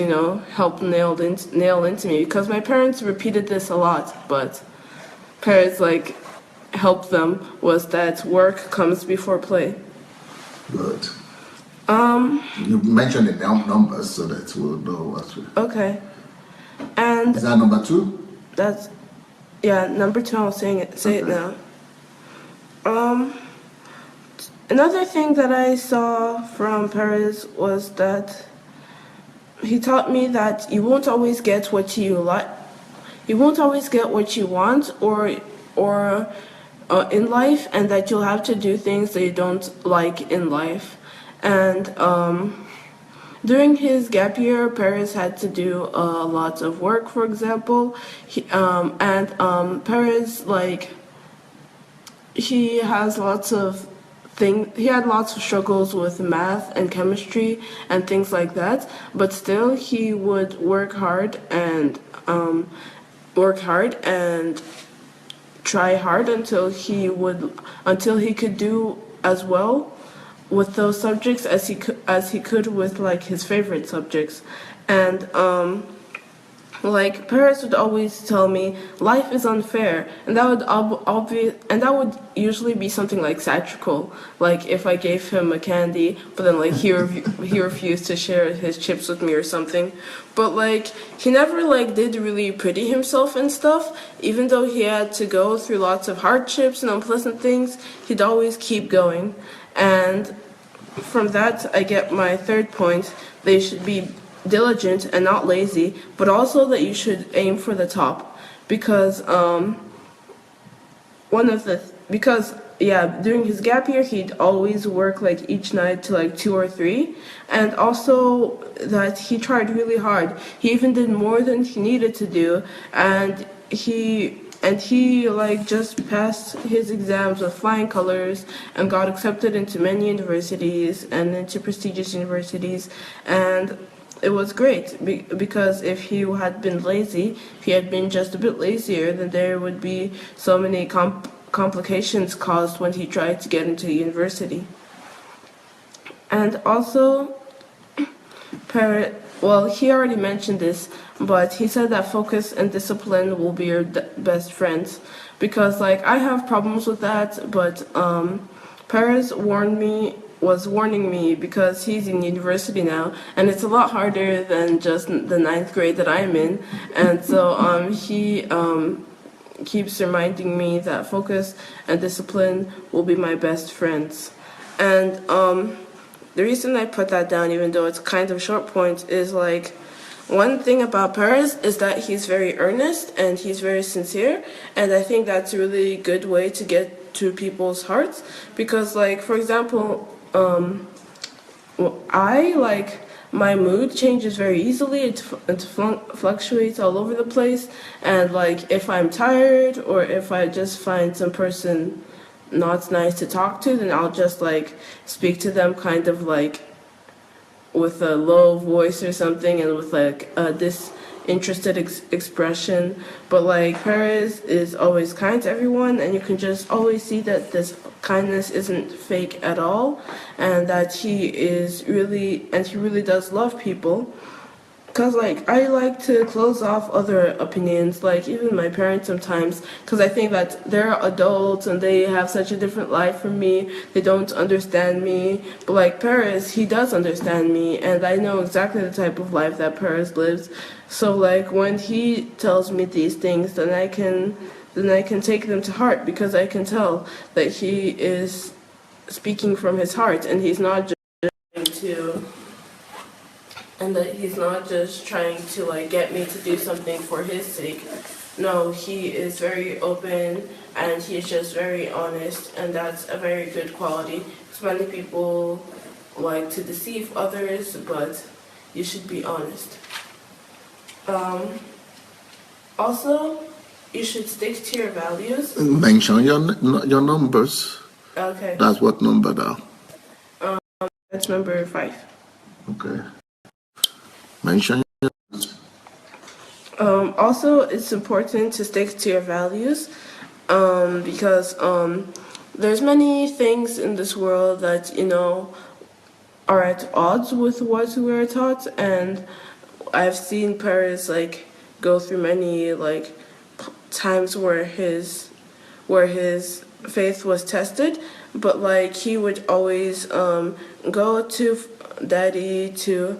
helped nail into me, because my parents repeated this a lot, but PEREZ like helped them, was that work comes before play. Good. You mentioned the numbers so that we'll know what we... Okay. And is that number 2? That's number 2. I'm saying it. Say it now. Another thing that I saw from PEREZ was that he taught me that you won't always get what you like. You won't always get what you want or in life, and that you'll have to do things that you don't like in life. And during his gap year, PEREZ had to do lots of work, for example. PEREZ, like, he has lots of he had lots of struggles with math and chemistry and things like that, but still he would work hard and try hard until he could do as well with those subjects as he could with like his favorite subjects. And like PEREZ would always tell me life is unfair, and that would usually be something like satirical, like if I gave him a candy but then like he refused to share his chips with me or something. But like he never like did really pretty himself and stuff. Even though he had to go through lots of hardships and unpleasant things, he'd always keep going. And from that I get my third point: they should be diligent and not lazy, but also that you should aim for the top, because during his gap year he'd always work like each night to like 2 or 3, and also that he tried really hard. He even did more than he needed to do, and he like just passed his exams with flying colors and got accepted into many universities and into prestigious universities. And it was great, because if he had been lazy, if he had been just a bit lazier, then there would be so many complications caused when he tried to get into university. And also, he already mentioned this, but he said that focus and discipline will be your best friends, because like I have problems with that, but PEREZ was warning me, because he's in university now, and it's a lot harder than just the 9th grade that I'm in. And so he keeps reminding me that focus and discipline will be my best friends. And the reason I put that down, even though it's kind of a short point, is like, one thing about PEREZ is that he's very earnest and he's very sincere, and I think that's a really good way to get to people's hearts, because like, for example, my mood changes very easily. It fluctuates all over the place, and like if I'm tired or if I just find some person not nice to talk to, then I'll just like speak to them kind of like with a low voice or something and with like disinterested expression. But like Perez is always kind to everyone, and you can just always see that this kindness isn't fake at all, and that he really does love people. Cause like I like to close off other opinions, like even my parents sometimes, cause I think that they're adults and they have such a different life from me. They don't understand me, but like Perez, he does understand me, and I know exactly the type of life that Perez lives. So like when he tells me these things, then I can take them to heart, because I can tell that he is speaking from his heart, and he's not just trying to. And that he's not just trying to like get me to do something for his sake. No, he is very open, and he's just very honest, and that's a very good quality. Because many people like to deceive others, but you should be honest. Also, you should stick to your values. Mention your numbers. Okay. That's what number now? That's number 5. Okay. Mention. Also, it's important to stick to your values, because there's many things in this world that are at odds with what we are taught, and I've seen Paris like go through many like times where his faith was tested, but like he would always go to Daddy to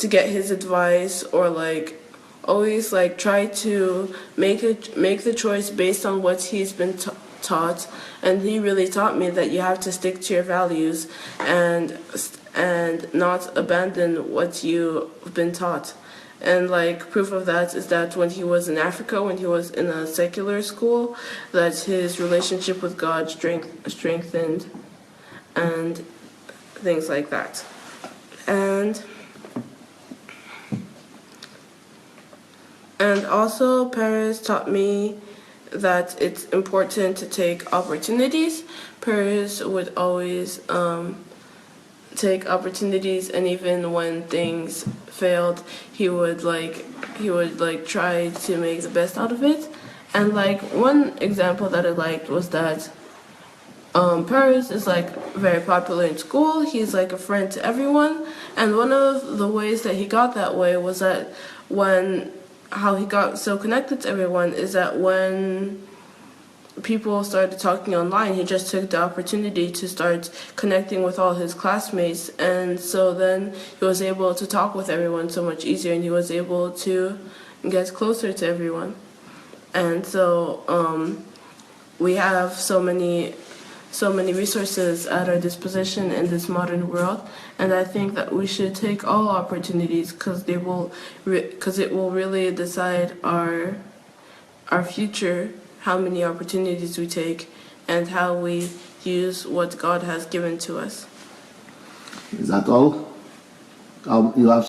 get his advice, or like always like try to make the choice based on what he's been taught. And he really taught me that you have to stick to your values and not abandon what you've been taught. And like proof of that is that when he was in Africa, when he was in a secular school, that his relationship with God strengthened and things like that. And also, Perez taught me that it's important to take opportunities. Perez would always take opportunities, and even when things failed, he would try to make the best out of it. And like one example that I liked was that Perez is like very popular in school. He's like a friend to everyone, and one of the ways that he got that way was that how he got so connected to everyone is that when people started talking online, he just took the opportunity to start connecting with all his classmates, and so then he was able to talk with everyone so much easier, and he was able to get closer to everyone. And so we have so many resources at our disposition in this modern world, and I think that we should take all opportunities, because it will really decide our future, how many opportunities we take and how we use what God has given to us. Is that all? You have.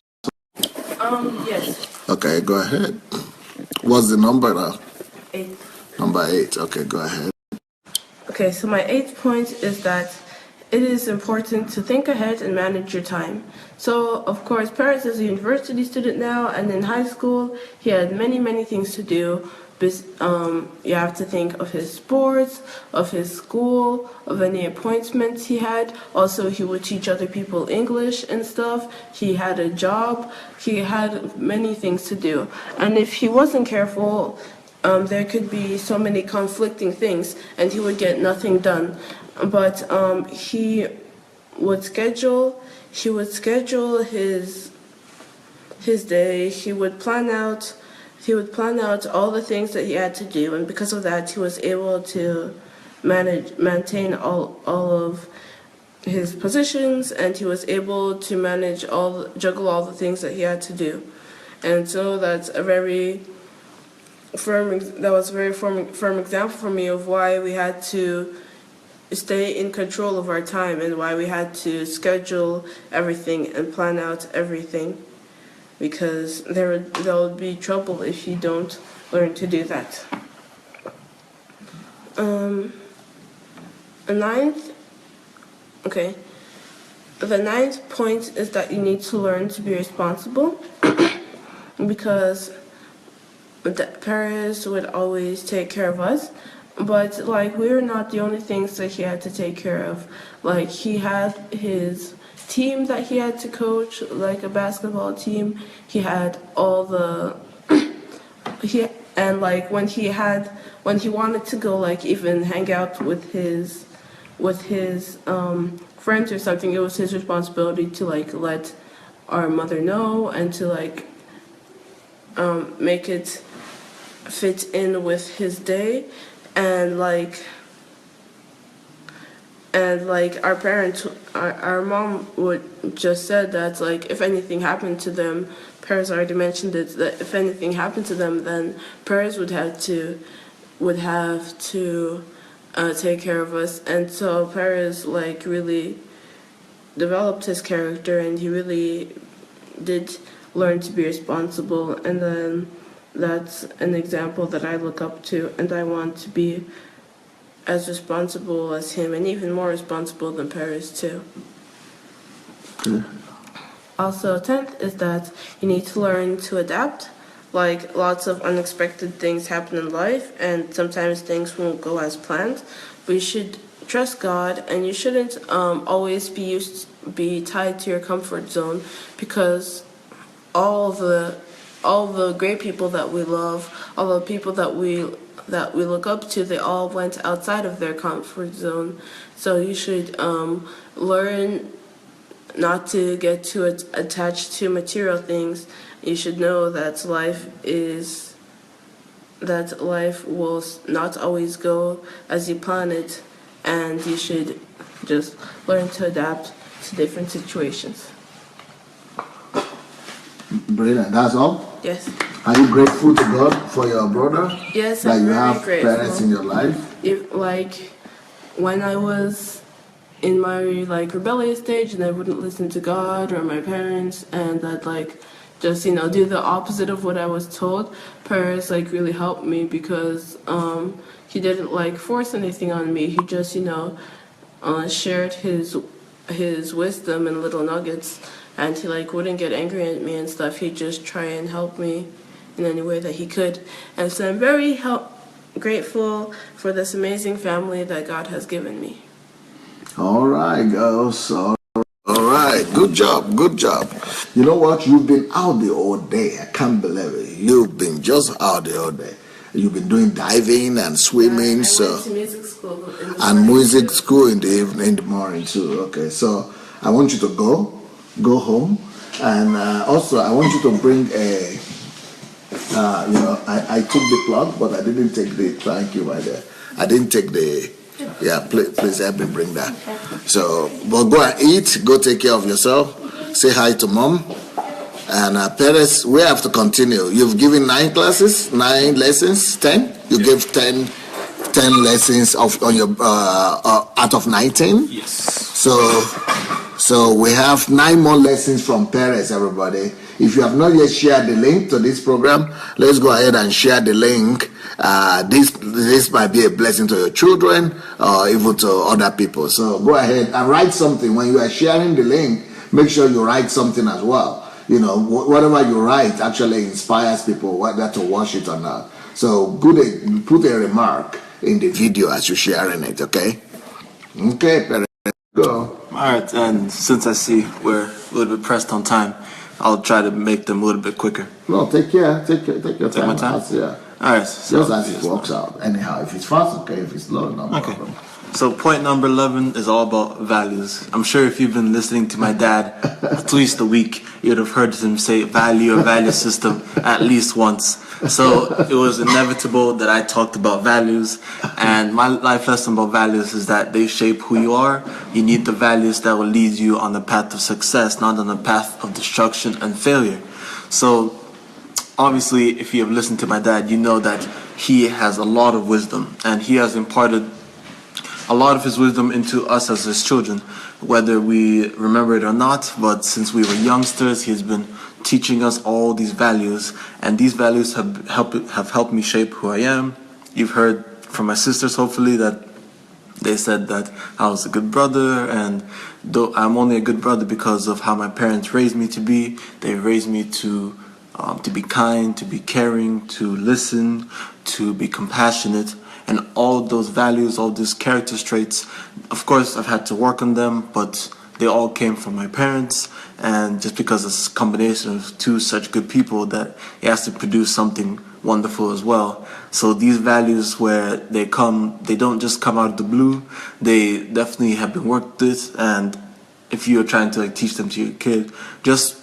Yes. Okay, go ahead. What's the number now? 8. Number 8. Okay, go ahead. Okay, so my 8th point is that it is important to think ahead and manage your time. So, of course, Perez is a university student now, and in high school, he had many things to do. You have to think of his sports, of his school, of any appointments he had. Also, he would teach other people English and stuff. He had a job. He had many things to do. And if he wasn't careful, there could be so many conflicting things, and he would get nothing done. But he would schedule his day. He would plan out all the things that he had to do, and because of that, he was able to maintain all of his positions, and he was able to juggle all the things that he had to do. And so that's a very firm example for me of why we had to stay in control of our time, and why we had to schedule everything and plan out everything, because there will be trouble if you don't learn to do that. The ninth, okay. The ninth point is that you need to learn to be responsible because PEREZ would always take care of us, but like we were not the only things that he had to take care of. Like he had his team that he had to coach, like a basketball team. He had all the and like when he wanted to go like even hang out with his friends or something, it was his responsibility to like let our mother know and to like make it fit in with his day. And like our parents, our mom would just said that like if anything happened to them, PEREZ already mentioned it, that if anything happened to them, then PEREZ would have to take care of us. And so PEREZ like really developed his character, and he really did learn to be responsible. And then that's an example that I look up to, and I want to be as responsible as him, and even more responsible than PEREZ too. Also, 10th is that you need to learn to adapt. Like, lots of unexpected things happen in life, and sometimes things won't go as planned. But you should trust God, and you shouldn't always be tied to your comfort zone, because all the great people that we love, all the people that we look up to, they all went outside of their comfort zone. So you should learn not to get too attached to material things. You should know that life will not always go as you plan it, and you should just learn to adapt to different situations. Brilliant. That's all? Yes. Are you grateful to God for your brother? Yes, that I'm you very have grateful. parents in your life? Like when I was in my like rebellious stage and I wouldn't listen to God or my parents, and I'd like just do the opposite of what I was told, PEREZ like really helped me, because he didn't like force anything on me. He just shared his wisdom in little nuggets, and he like wouldn't get angry at me and stuff. He'd just try and help me in any way that he could. And so I'm very grateful for this amazing family that God has given me. All right, girls. All right. Good job. Good job. You know what? You've been out there all day. I can't believe it. You've been just out there all day. You've been doing diving and swimming. I went to music school in the and morning music too. school in the evening, in the morning too. Okay, so I want you to go home, and also I want you to bring a. I took the plug, but I didn't take the. Thank you, right there. I didn't take the. Yeah, please help me bring that. So, but go and eat. Go take care of yourself. Say hi to mom. And PEREZ, we have to continue. You've given 9 lessons, 10. You gave 10 lessons on your out of 19. Yes. So we have 9 more lessons from PEREZ, everybody. If you have not yet shared the link to this program, let's go ahead and share the link. This might be a blessing to your children or even to other people. So go ahead and write something. When you are sharing the link, make sure you write something as well. Whatever you write actually inspires people, whether to watch it or not. So put a remark in the video as you're sharing it, okay? Okay, PEREZ, go. All right, and since I see we're a little bit pressed on time, I'll try to make them a little bit quicker. No, take your time. Take my time? Yeah. All right. Just as it works out. Anyhow, if it's fast, okay. If it's slow, no problem. So point number 11 is all about values. I'm sure if you've been listening to my dad at least a week, you'd have heard him say value or value system at least once. So it was inevitable that I talked about values, and my life lesson about values is that they shape who you are. You need the values that will lead you on the path of success, not on the path of destruction and failure. So obviously, if you have listened to my dad, you know that he has a lot of wisdom, and he has imparted a lot of his wisdom into us as his children, whether we remember it or not. But since we were youngsters, he's been teaching us all these values, and these values have helped me shape who I am. You've heard from my sisters, hopefully, that They said that I was a good brother, and though I'm only a good brother because of how my parents raised me to be. They raised me to be kind, to be caring, to listen, to be compassionate, and all those values, all these character traits. Of course, I've had to work on them, but they all came from my parents, and just because it's a combination of two such good people that it has to produce something wonderful as well. So these values, where they don't just come out of the blue. They definitely have been worked with, and if you're trying to teach them to your kid, just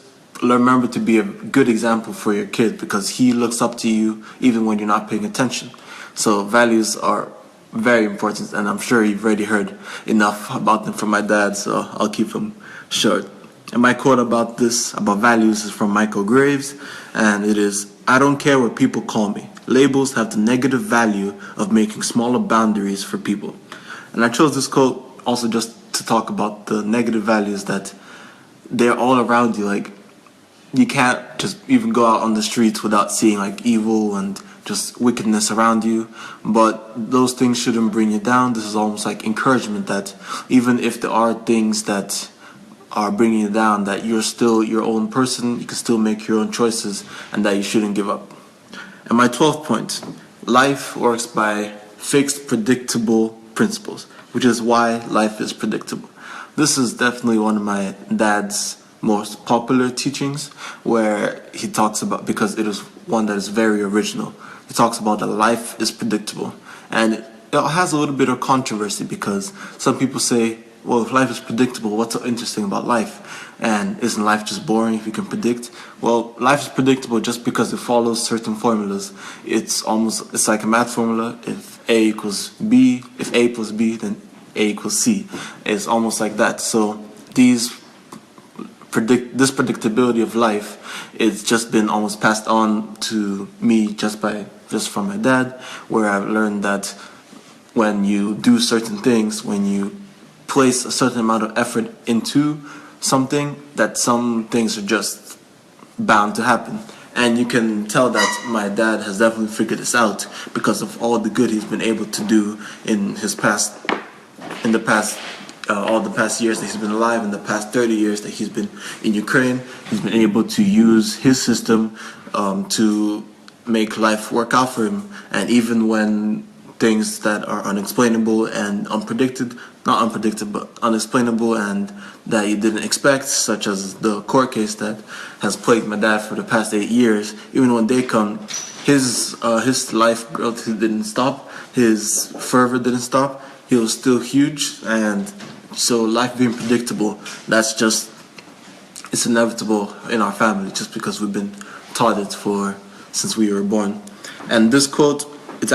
remember to be a good example for your kid, because he looks up to you even when you're not paying attention. So values are very important, and I'm sure you've already heard enough about them from my dad, so I'll keep them short. And my quote about values, is from Michael Graves, and it is, "I don't care what people call me. Labels have the negative value of making smaller boundaries for people." And I chose this quote also just to talk about the negative values that they're all around you. Like, you can't just even go out on the streets without seeing evil and just wickedness around you, but those things shouldn't bring you down. This is almost like encouragement, that even if there are things that are bringing you down, that you're still your own person, you can still make your own choices, and that you shouldn't give up. And my 12th point, life works by fixed, predictable principles, which is why life is predictable. This is definitely one of my dad's most popular teachings, where he talks about, because it is one that is very original, he talks about that life is predictable. And it has a little bit of controversy, because some people say, well, if life is predictable, what's so interesting about life? And isn't life just boring if you can predict? Well, life is predictable just because it follows certain formulas. It's like a math formula. If A equals B, if A plus B, then A equals C. It's almost like that. So this predictability of life, it's just been almost passed on to me just from my dad, where I've learned that when you do certain things, when you place a certain amount of effort into something, that some things are just bound to happen. And you can tell that my dad has definitely figured this out because of all the good he's been able to do in the past all the past years that he's been alive, in the past 30 years that he's been in Ukraine. He's been able to use his system to make life work out for him. And even when things that are unexplainable and unexplainable and that you didn't expect, such as the court case that has plagued my dad for the past 8 years, even when they come, his life growth didn't stop, his fervor didn't stop, he was still huge. And so life being predictable, it's inevitable in our family, just because we've been taught it since we were born. And this quote, it's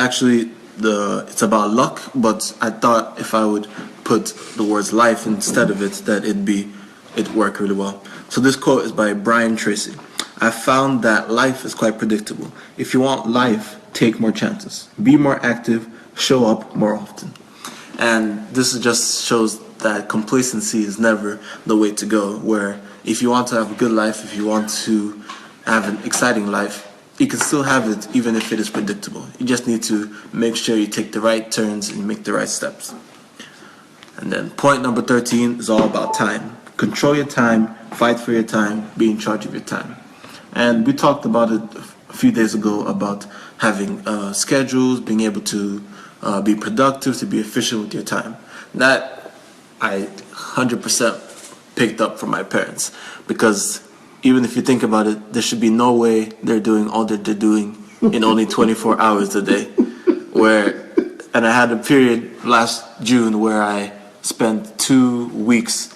about luck, but I thought if I would put the words life instead of it, that it'd work really well. So this quote is by Brian Tracy. "I found that life is quite predictable. If you want life, take more chances. Be more active, show up more often." And this just shows that complacency is never the way to go, where if you want to have a good life, if you want to have an exciting life, you can still have it even if it is predictable. You just need to make sure you take the right turns and make the right steps. And then point number 13 is all about time. Control your time, fight for your time, be in charge of your time. And we talked about it a few days ago about having schedules, being able to be productive, to be efficient with your time. That I 100% picked up from my parents, because even if you think about it, there should be no way they're doing all that they're doing in only 24 hours a day. And I had a period last June where I spent 2 weeks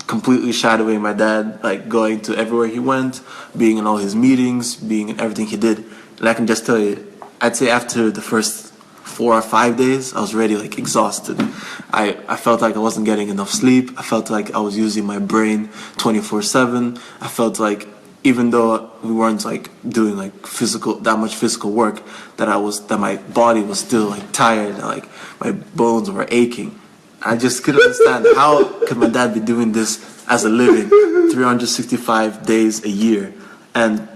completely shadowing my dad, like going to everywhere he went, being in all his meetings, being in everything he did. And I can just tell you, I'd say after the first 4 or 5 days, I was already exhausted. I felt like I wasn't getting enough sleep. I felt like I was using my brain 24/7. I felt like even though we weren't doing that much physical work, that my body was still tired, and my bones were aching. I just couldn't understand how could my dad be doing this as a living 365 days a year. And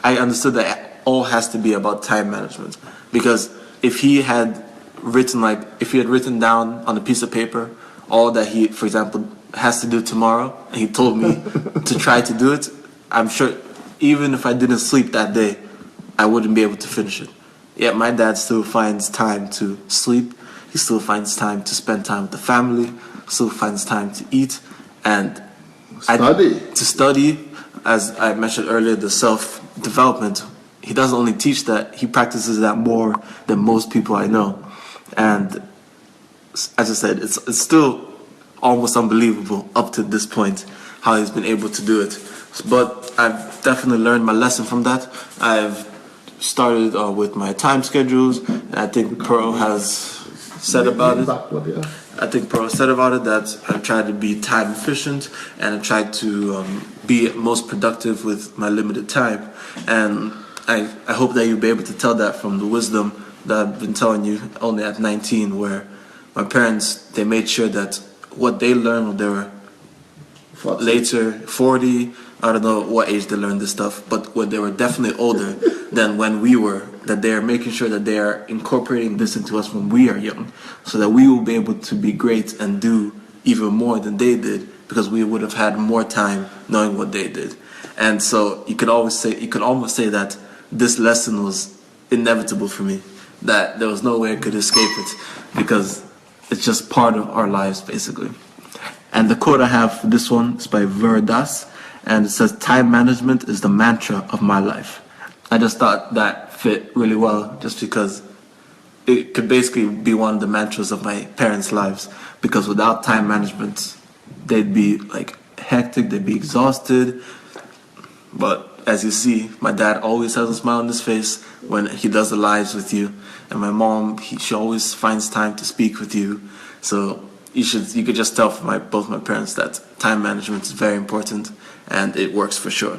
I understood that it all has to be about time management, because if he had written, like, if he had written down on a piece of paper all that he, for example, has to do tomorrow, and he told me to try to do it, I'm sure even if I didn't sleep that day, I wouldn't be able to finish it. Yet my dad still finds time to sleep. He still finds time to spend time with the family, still finds time to eat, and to study. As I mentioned earlier, the self-development. He doesn't only teach that, he practices that more than most people I know. And as I said, it's still almost unbelievable up to this point how he's been able to do it. But I've definitely learned my lesson from that. I've started with my time schedules, and I think Pearl has said about it. I think Pearl said about it that I've tried to be time efficient, and I've tried to be most productive with my limited time. And I hope that you'll be able to tell that from the wisdom that I've been telling you only at 19, where my parents, they made sure that what they learned when they were later, 40, I don't know what age they learned this stuff, but when they were definitely older than when we were, that they are making sure that they are incorporating this into us when we are young, so that we will be able to be great and do even more than they did, because we would have had more time knowing what they did. And so you could almost say that this lesson was inevitable for me, that there was no way I could escape it, because it's just part of our lives, basically. And the quote I have for this one is by PEREZ, and it says, "Time management is the mantra of my life." I just thought that fit really well, just because it could basically be one of the mantras of my parents' lives, because without time management, they'd be like hectic, they'd be exhausted. But as you see, my dad always has a smile on his face when he does the lives with you, and my mom, she always finds time to speak with you. So you could just tell from both my parents that time management is very important, and it works for sure.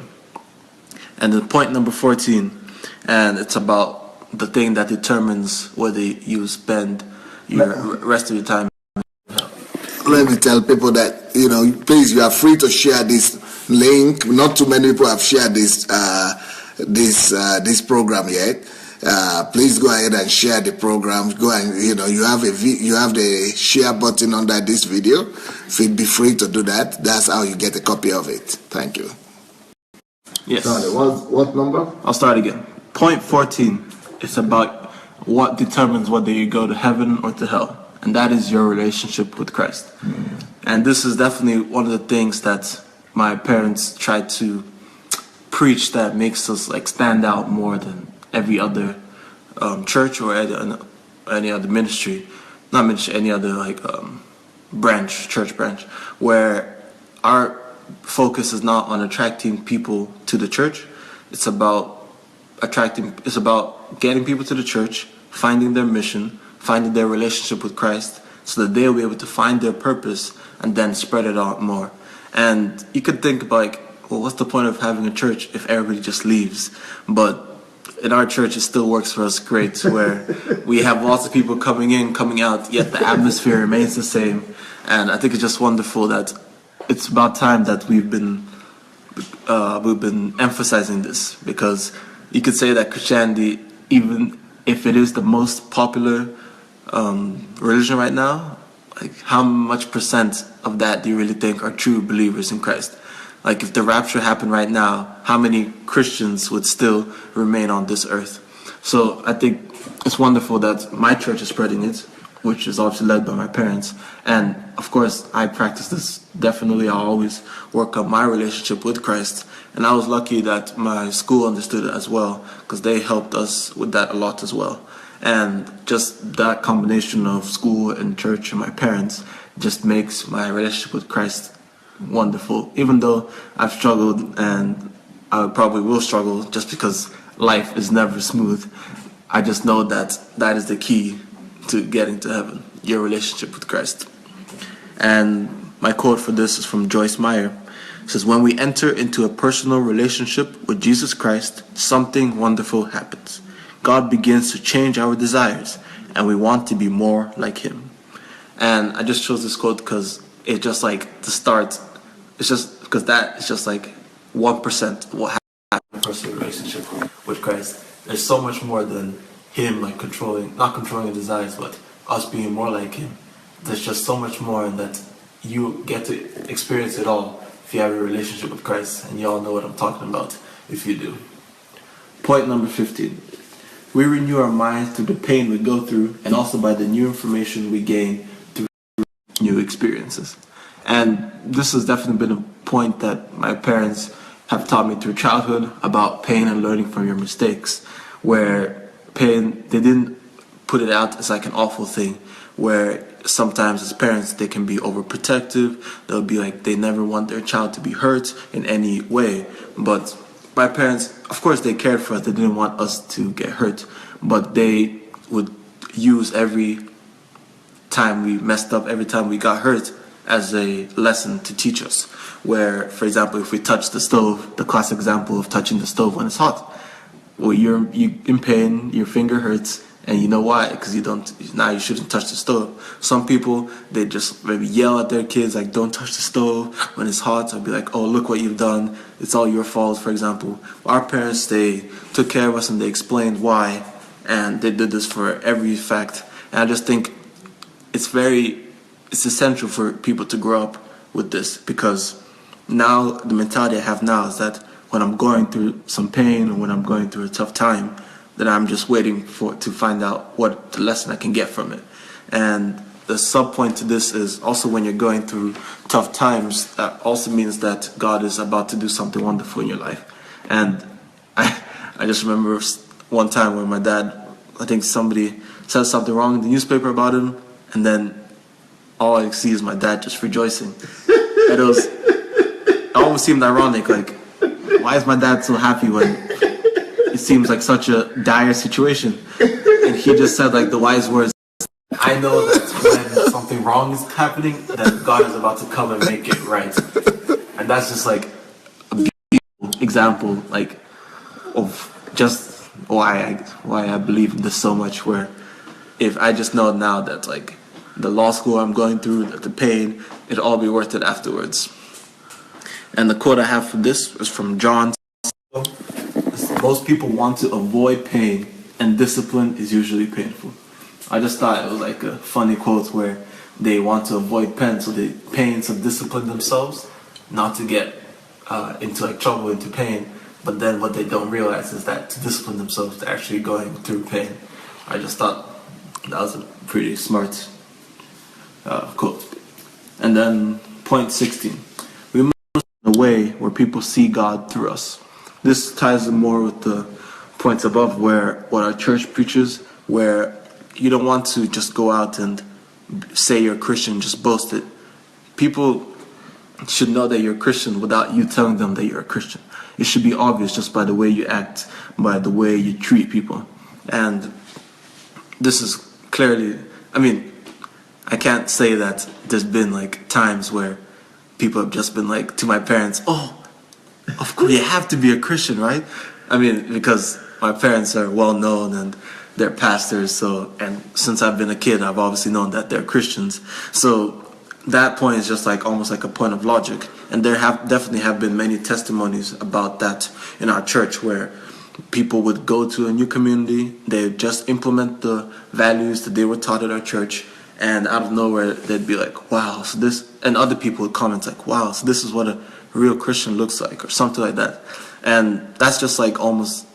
And then point number 14, and it's about the thing that determines whether you spend your rest of your time. Let me tell people that, please, you are free to share this link. Not too many people have shared this program yet. Please go ahead and share the program. Go and you have the share button under this video. Be free to do that. That's how you get a copy of it. Thank you. Yes. Sorry, what number? I'll start again. Point 14. It's about what determines whether you go to heaven or to hell, and that is your relationship with Christ. And this is definitely one of the things that my parents tried to preach, that makes us like stand out more than every other church or any other ministry, not ministry, any other church branch, where our focus is not on attracting people to the church. It's about getting people to the church, finding their mission, finding their relationship with Christ, so that they'll be able to find their purpose and then spread it out more. And you could think about, well, what's the point of having a church if everybody just leaves? But in our church, it still works for us great, where we have lots of people coming in, coming out, yet the atmosphere remains the same. And I think it's just wonderful that it's about time that we've been emphasizing this, because you could say that Christianity, even if it is the most popular religion right now, like how much percent of that do you really think are true believers in Christ? Like if the rapture happened right now, how many Christians would still remain on this earth? So I think it's wonderful that my church is spreading it, which is obviously led by my parents. And of course, I practice this definitely. I always work on my relationship with Christ. And I was lucky that my school understood it as well, because they helped us with that a lot as well. And just that combination of school and church and my parents just makes my relationship with Christ wonderful. Even though I've struggled, and I probably will struggle, just because life is never smooth, I just know that that is the key to getting to heaven, your relationship with Christ. And my quote for this is from Joyce Meyer. It says, "When we enter into a personal relationship with Jesus Christ, something wonderful happens. God begins to change our desires, and we want to be more like Him." And I just chose this quote because it's just like the start. It's just because that is just like 1% of what happens in a personal relationship with Christ. There's so much more than Him like not controlling your desires, but us being more like Him. There's just so much more, and that you get to experience it all if you have a relationship with Christ, and you all know what I'm talking about if you do. Point number 15. We renew our minds through the pain we go through, and also by the new information we gain through new experiences. And this has definitely been a point that my parents have taught me through childhood about pain and learning from your mistakes, where pain, they didn't put it out as like an awful thing, where sometimes as parents they can be overprotective. They'll be like, they never want their child to be hurt in any way. But my parents, of course, they cared for us. They didn't want us to get hurt, but they would use every time we messed up, every time we got hurt, as a lesson to teach us. Where, for example, if we touch the stove, the classic example of touching the stove when it's hot, well, you're in pain, your finger hurts, and you know why? Because now you shouldn't touch the stove. Some people, they just maybe yell at their kids like, don't touch the stove when it's hot, or be like, oh, look what you've done, it's all your fault, for example. Our parents, they took care of us and they explained why, and they did this for every fact. And I just think it's essential for people to grow up with this, because now the mentality I have now is that when I'm going through some pain or when I'm going through a tough time, then I'm just waiting to find out what the lesson I can get from it. And the sub point to this is also, when you're going through tough times, that also means that God is about to do something wonderful in your life. And I just remember one time when my dad, I think somebody said something wrong in the newspaper about him, and then all I see is my dad just rejoicing. And it almost seemed ironic, like, why is my dad so happy when it seems like such a dire situation? And he just said like the wise words, I know that when something wrong is happening, that God is about to come and make it right. And that's just like a beautiful example, like, of just why I believe in this so much, where if I just know now that like the law school I'm going through, that the pain, it'll all be worth it afterwards. And the quote I have for this is from John. Most people want to avoid pain, and discipline is usually painful. I just thought it was like a funny quote, where they want to avoid pain, so they pain to discipline themselves not to get into like trouble, into pain. But then what they don't realize is that to discipline themselves, they're actually going through pain. I just thought that was a pretty smart quote. And then point 16. We must in a way where people see God through us. This ties in more with the points above, where what our church preaches, where you don't want to just go out and say you're a Christian, just boast it. People should know that you're a Christian without you telling them that you're a Christian. It should be obvious just by the way you act, by the way you treat people. And this is clearly, I mean, I can't say that there's been like times where people have just been like to my parents, oh, of course you have to be a Christian, right? I mean, because my parents are well known and they're pastors, so, and since I've been a kid, I've obviously known that they're Christians. So that point is just like almost like a point of logic. And there definitely have been many testimonies about that in our church, where people would go to a new community, they would just implement the values that they were taught at our church, and out of nowhere they'd be like, wow, so this, and other people would comment like, wow, so this is what a real Christian looks like, or something like that. And that's just like almost,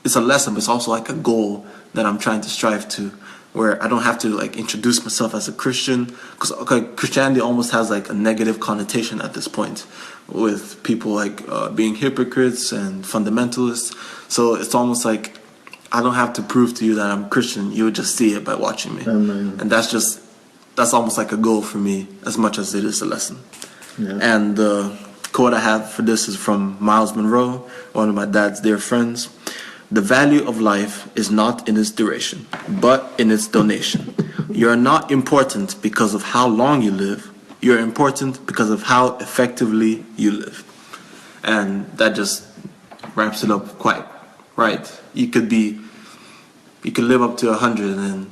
it's a lesson, but it's also like a goal that I'm trying to strive to, where I don't have to like introduce myself as a Christian, because Christianity almost has like a negative connotation at this point, with people like being hypocrites and fundamentalists. So it's almost like I don't have to prove to you that I'm Christian, you would just see it by watching me. Amen. And that's almost like a goal for me as much as it is a lesson. Yeah. And the quote I have for this is from Miles Monroe, one of my dad's dear friends. The value of life is not in its duration, but in its donation. You are not important because of how long you live. You're important because of how effectively you live. And that just wraps it up quite right. You could live up to 100 and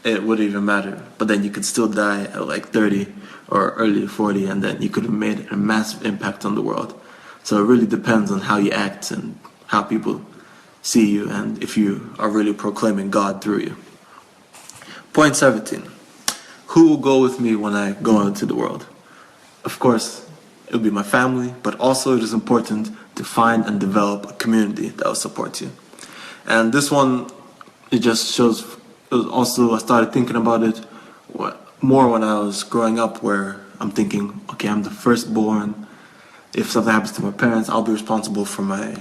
it wouldn't even matter. But then you could still die at like 30 or early 40, and then you could have made a massive impact on the world. So it really depends on how you act and how people see you, and if you are really proclaiming God through you. Point 17. Who will go with me when I go out into the world? Of course, it will be my family, but also it is important to find and develop a community that will support you. And this one, it just shows, it was also, I started thinking about it more when I was growing up, where I'm thinking, okay, I'm the firstborn. If something happens to my parents, I'll be responsible for my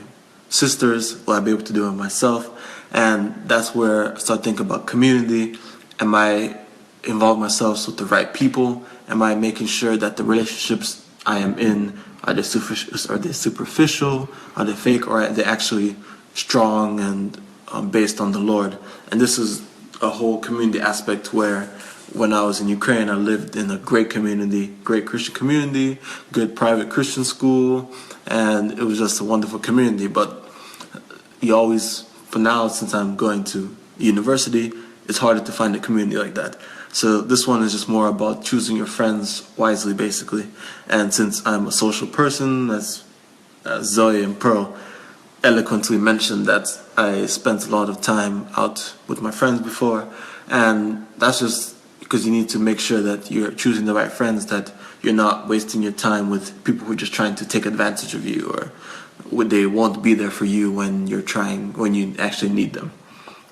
sisters. Will I be able to do it myself? And that's where I start thinking about community. Am I involving myself with the right people? Am I making sure that the relationships I am in, are they superficial, are they fake, or are they actually strong and based on the Lord? And this is a whole community aspect where when I was in Ukraine, I lived in a great community, great Christian community, good private Christian school, and it was just a wonderful community. But you always, for now, since I'm going to university, it's harder to find a community like that. So this one is just more about choosing your friends wisely, basically. And since I'm a social person, as Zoe and Pearl eloquently mentioned, that I spent a lot of time out with my friends before, and that's just because you need to make sure that you're choosing the right friends, that you're not wasting your time with people who are just trying to take advantage of you, or they won't be there for you when you actually need them.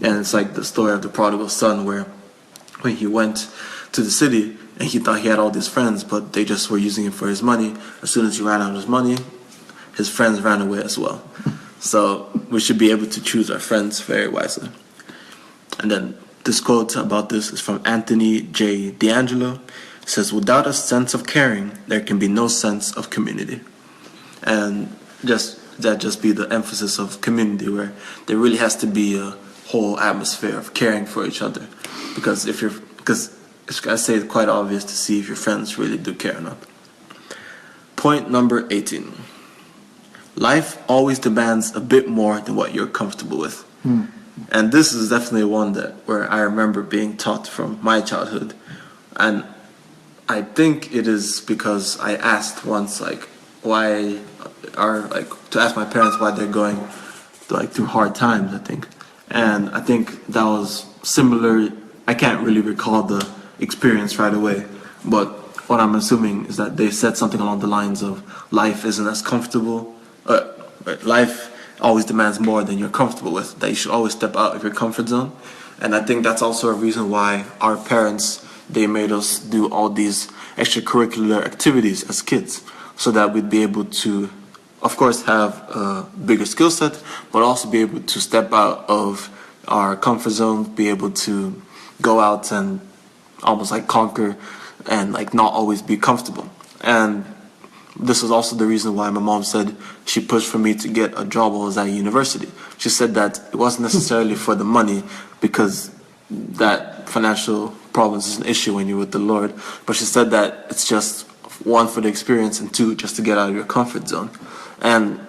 And it's like the story of the prodigal son, where when he went to the city and he thought he had all these friends, but they just were using him for his money. As soon as he ran out of his money, his friends ran away as well. So we should be able to choose our friends very wisely. And then this quote about this is from Anthony J. D'Angelo. It says, "Without a sense of caring, there can be no sense of community." And that be the emphasis of community, where there really has to be a whole atmosphere of caring for each other. Because I say it's quite obvious to see if your friends really do care or not. Point number 18. Life always demands a bit more than what you're comfortable with. And this is definitely one where I remember being taught from my childhood. And I think it is because I asked once, to ask my parents why they're going through hard times, I think. And I think that was similar. I can't really recall the experience right away, but what I'm assuming is that they said something along the lines of, life isn't as comfortable, life always demands more than you're comfortable with, that you should always step out of your comfort zone. And I think that's also a reason why our parents, they made us do all these extracurricular activities as kids, so that we'd be able to, of course, have a bigger skill set, but also be able to step out of our comfort zone, be able to go out and almost conquer and not always be comfortable. And this is also the reason why my mom said she pushed for me to get a job while I was at university. She said that it wasn't necessarily for the money, because that financial problems is an issue when you're with the Lord, but she said that it's just, one, for the experience, and two, just to get out of your comfort zone. And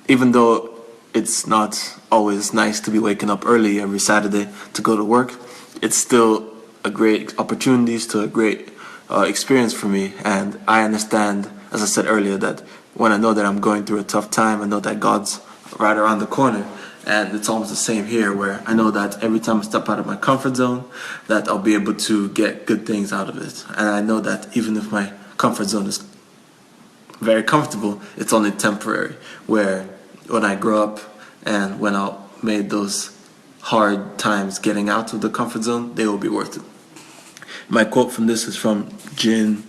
even though it's not always nice to be waking up early every Saturday to go to work, it's still a great opportunity, still a great experience for me. And I understand, as I said earlier, that when I know that I'm going through a tough time, I know that God's right around the corner. And it's almost the same here, where I know that every time I step out of my comfort zone, that I'll be able to get good things out of it. And I know that even if my comfort zone is very comfortable, it's only temporary, where when I grow up and when I made those hard times getting out of the comfort zone, they will be worth it. My quote from this is from Jim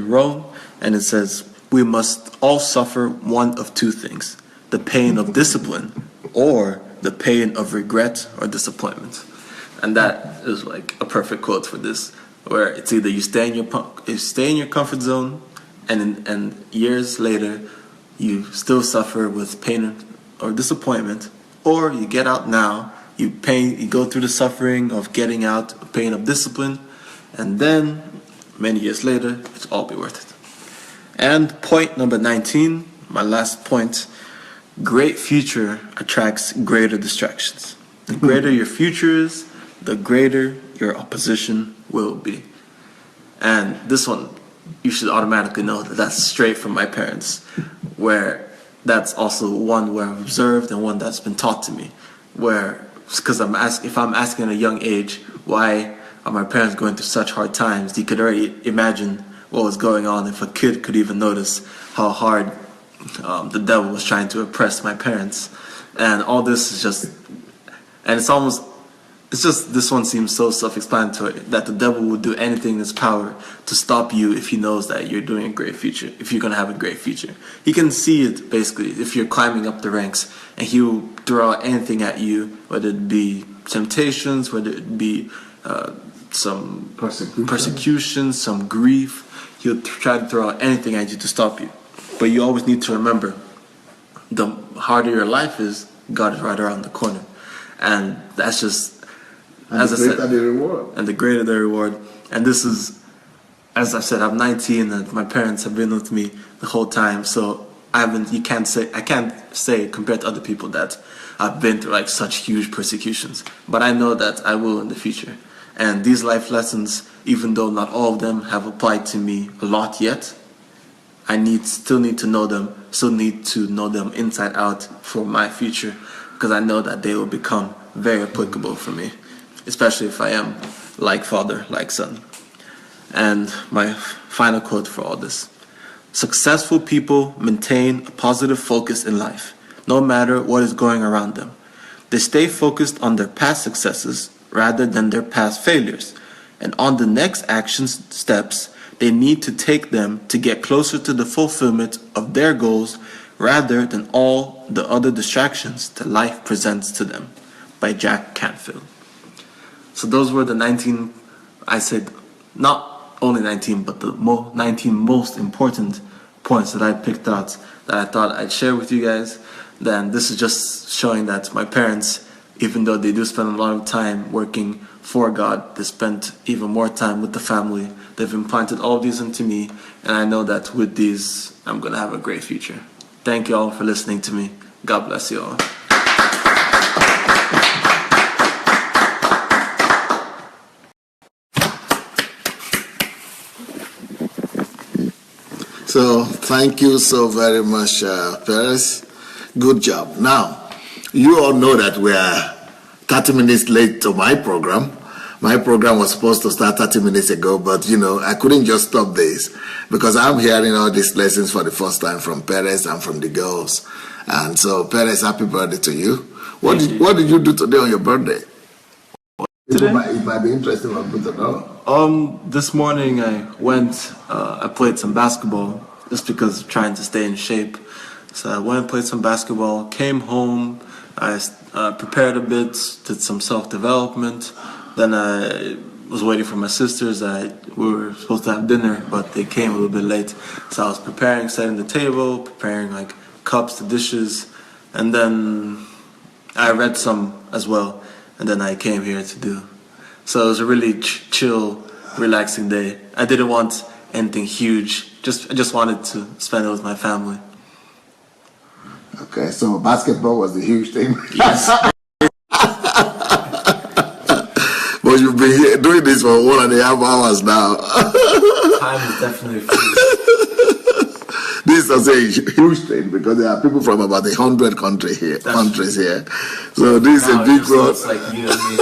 Rohn, and it says, "We must all suffer one of two things, the pain of discipline or the pain of regret or disappointment." And that is a perfect quote for this, where it's either you stay in your comfort zone, and years later you still suffer with pain or disappointment, or you get out now, you go through the suffering of getting out, pain of discipline, and then many years later it'll all be worth it. And point number 19, my last point: great future attracts greater distractions. The greater your future is, the greater your opposition will be. And this one, you should automatically know that that's straight from my parents, where that's also one where I've observed and one that's been taught to me, where, because if I'm asking at a young age why my parents going through such hard times, you could already imagine what was going on. If a kid could even notice how hard the devil was trying to oppress my parents. And all this is just, and it's just, this one seems so self-explanatory, that the devil would do anything in his power to stop you if he knows that you're doing a great future, if you're going to have a great future. He can see it, basically, if you're climbing up the ranks, and he will throw out anything at you, whether it be temptations, whether it be some persecution, some grief. He'll try to throw out anything at you to stop you. But you always need to remember, the harder your life is, God is right around the corner. And that's just, as I said, and the greater the reward. And this is, as I said, I'm 19 and my parents have been with me the whole time. So I can't say compared to other people that I've been through like such huge persecutions. But I know that I will in the future. And these life lessons, even though not all of them have applied to me a lot yet, I still need to know them, inside out for my future, because I know that they will become very applicable for me, especially if I am like father, like son. And my final quote for all this: successful people maintain a positive focus in life, no matter what is going around them. They stay focused on their past successes rather than their past failures, and on the next action steps they need to take them to get closer to the fulfillment of their goals rather than all the other distractions that life presents to them. By Jack Canfield. So those were the 19, I said, not only 19, but the 19 most important points that I picked out that I thought I'd share with you guys. Then this is just showing that my parents, even though they do spend a lot of time working for God, they spent even more time with the family. They've implanted all of these into me, and I know that with these, I'm going to have a great future. Thank you all for listening to me. God bless you all. So thank you so very much, PEREZ. Good job. Now, you all know that we are 30 minutes late to my program. My program was supposed to start 30 minutes ago, but I couldn't just stop this because I'm hearing all these lessons for the first time from PEREZ and from the girls. And so, PEREZ, happy birthday to you. What did you do today on your birthday? Today? It might be interesting for people to know. This morning I went, I played some basketball just because I'm trying to stay in shape. So I went and played some basketball, came home, I prepared a bit, did some self-development. Then I was waiting for my sisters. We were supposed to have dinner, but they came a little bit late. So I was preparing, setting the table, preparing like cups, the dishes, and then I read some as well. And then I came here to do. So it was a really chill, relaxing day. I didn't want anything huge. I just wanted to spend it with my family. Okay, so basketball was the huge thing. Yes. But you've been here doing this for 1.5 hours now. Time is definitely free. This is a huge thing because there are people from about 100 countries here. So this is a big one. Like you and me.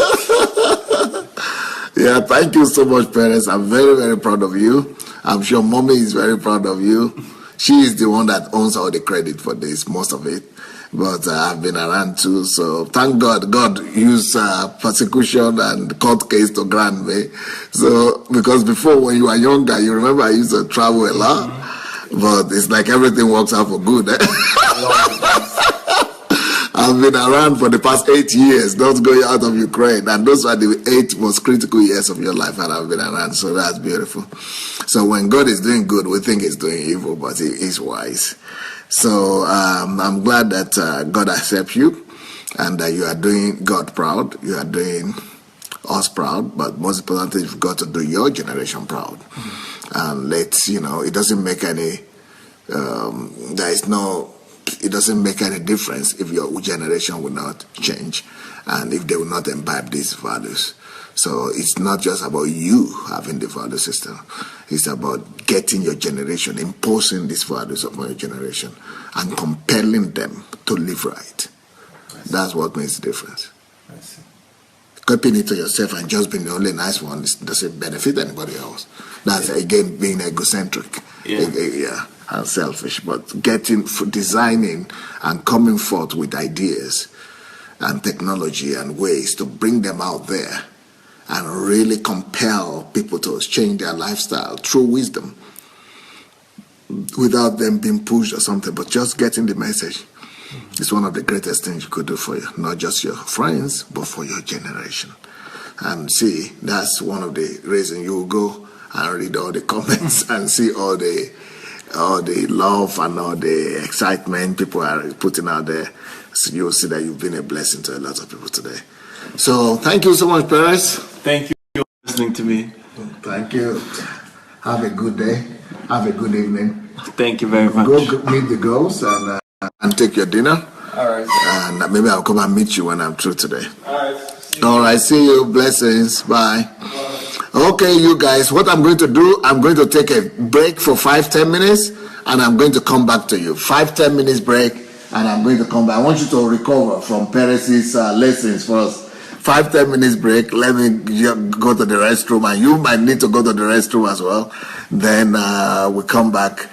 Yeah, thank you so much, PEREZ. I'm very, very proud of you. I'm sure Mommy is very proud of you. She is the one that owns all the credit for this, most of it. But I've been around too, so thank God. God used persecution and court case to grant me. So, because before when you were younger, you remember I used to travel a lot. But it's like everything works out for good. I've been around for the past 8 years, not going out of Ukraine. And those were the 8 most critical years of your life, and I've been around. So that's beautiful. So when God is doing good, we think he's doing evil, but he is wise. So I'm glad that God accepts you and that you are doing God proud. You are doing us proud, but most importantly, you've got to do your generation proud. And it doesn't make any, it doesn't make any difference if your generation will not change and if they will not imbibe these values. So it's not just about you having the value system. It's about getting your generation, imposing these values upon your generation and compelling them to live right. That's what makes the difference. copying it to yourself and just being the only nice one doesn't benefit anybody else. That's again being egocentric, and selfish. But designing and coming forth with ideas and technology and ways to bring them out there and really compel people to change their lifestyle through wisdom, without them being pushed or something, but just getting the message. It's one of the greatest things you could do for you, not just your friends, but for your generation. And see, that's one of the reasons you will go and read all the comments and see all the love and all the excitement people are putting out there. So you'll see that you've been a blessing to a lot of people today. So thank you so much, Perez. Thank you for listening to me. Thank you. Have a good day. Have a good evening. Thank you very much. Go meet the girls and take your dinner. All right. And maybe I'll come and meet you when I'm through today. All right. All right. See you. Blessings. Bye. Okay, you guys, what I'm going to do, I'm going to take a break for 5-10 minutes, and I'm going to come back to you. 5-10 minutes break, and I'm going to come back. I want you to recover from PEREZ's lessons first. 5-10 minutes break. Let me go to the restroom, and you might need to go to the restroom as well. Then we come back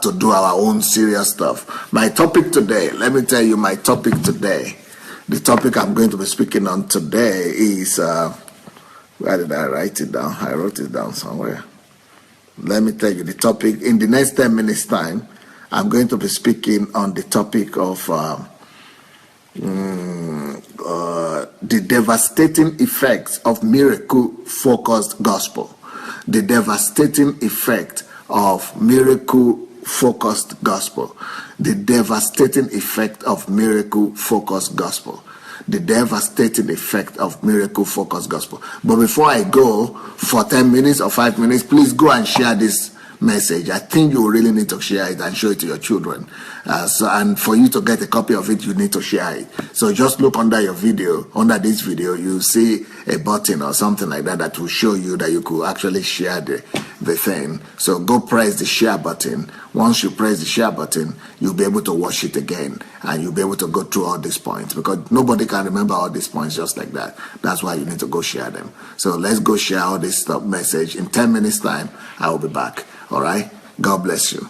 to do our own serious stuff. My topic today, let me tell you my topic today. The topic I'm going to be speaking on today is, where did I write it down? I wrote it down somewhere. Let me tell you the topic. In the next 10 minutes time, I'm going to be speaking on the topic of the devastating effects of miracle-focused gospel. The devastating effect of miracle-focused gospel. The devastating effect of miracle-focused gospel. The devastating effect of miracle-focused gospel. But before I go, for 10 minutes or 5 minutes, please go and share this message. I think you really need to share it and show it to your children. And for you to get a copy of it, you need to share it. So just look under your video, under this video, you see a button or something like that that will show you that you could actually share the thing. So go press the share button. Once you press the share button, you'll be able to watch it again, and you'll be able to go through all these points, because nobody can remember all these points just like that. That's why you need to go share them. So let's go share all this stuff message. In 10 minutes time, I will be back. All right? God bless you.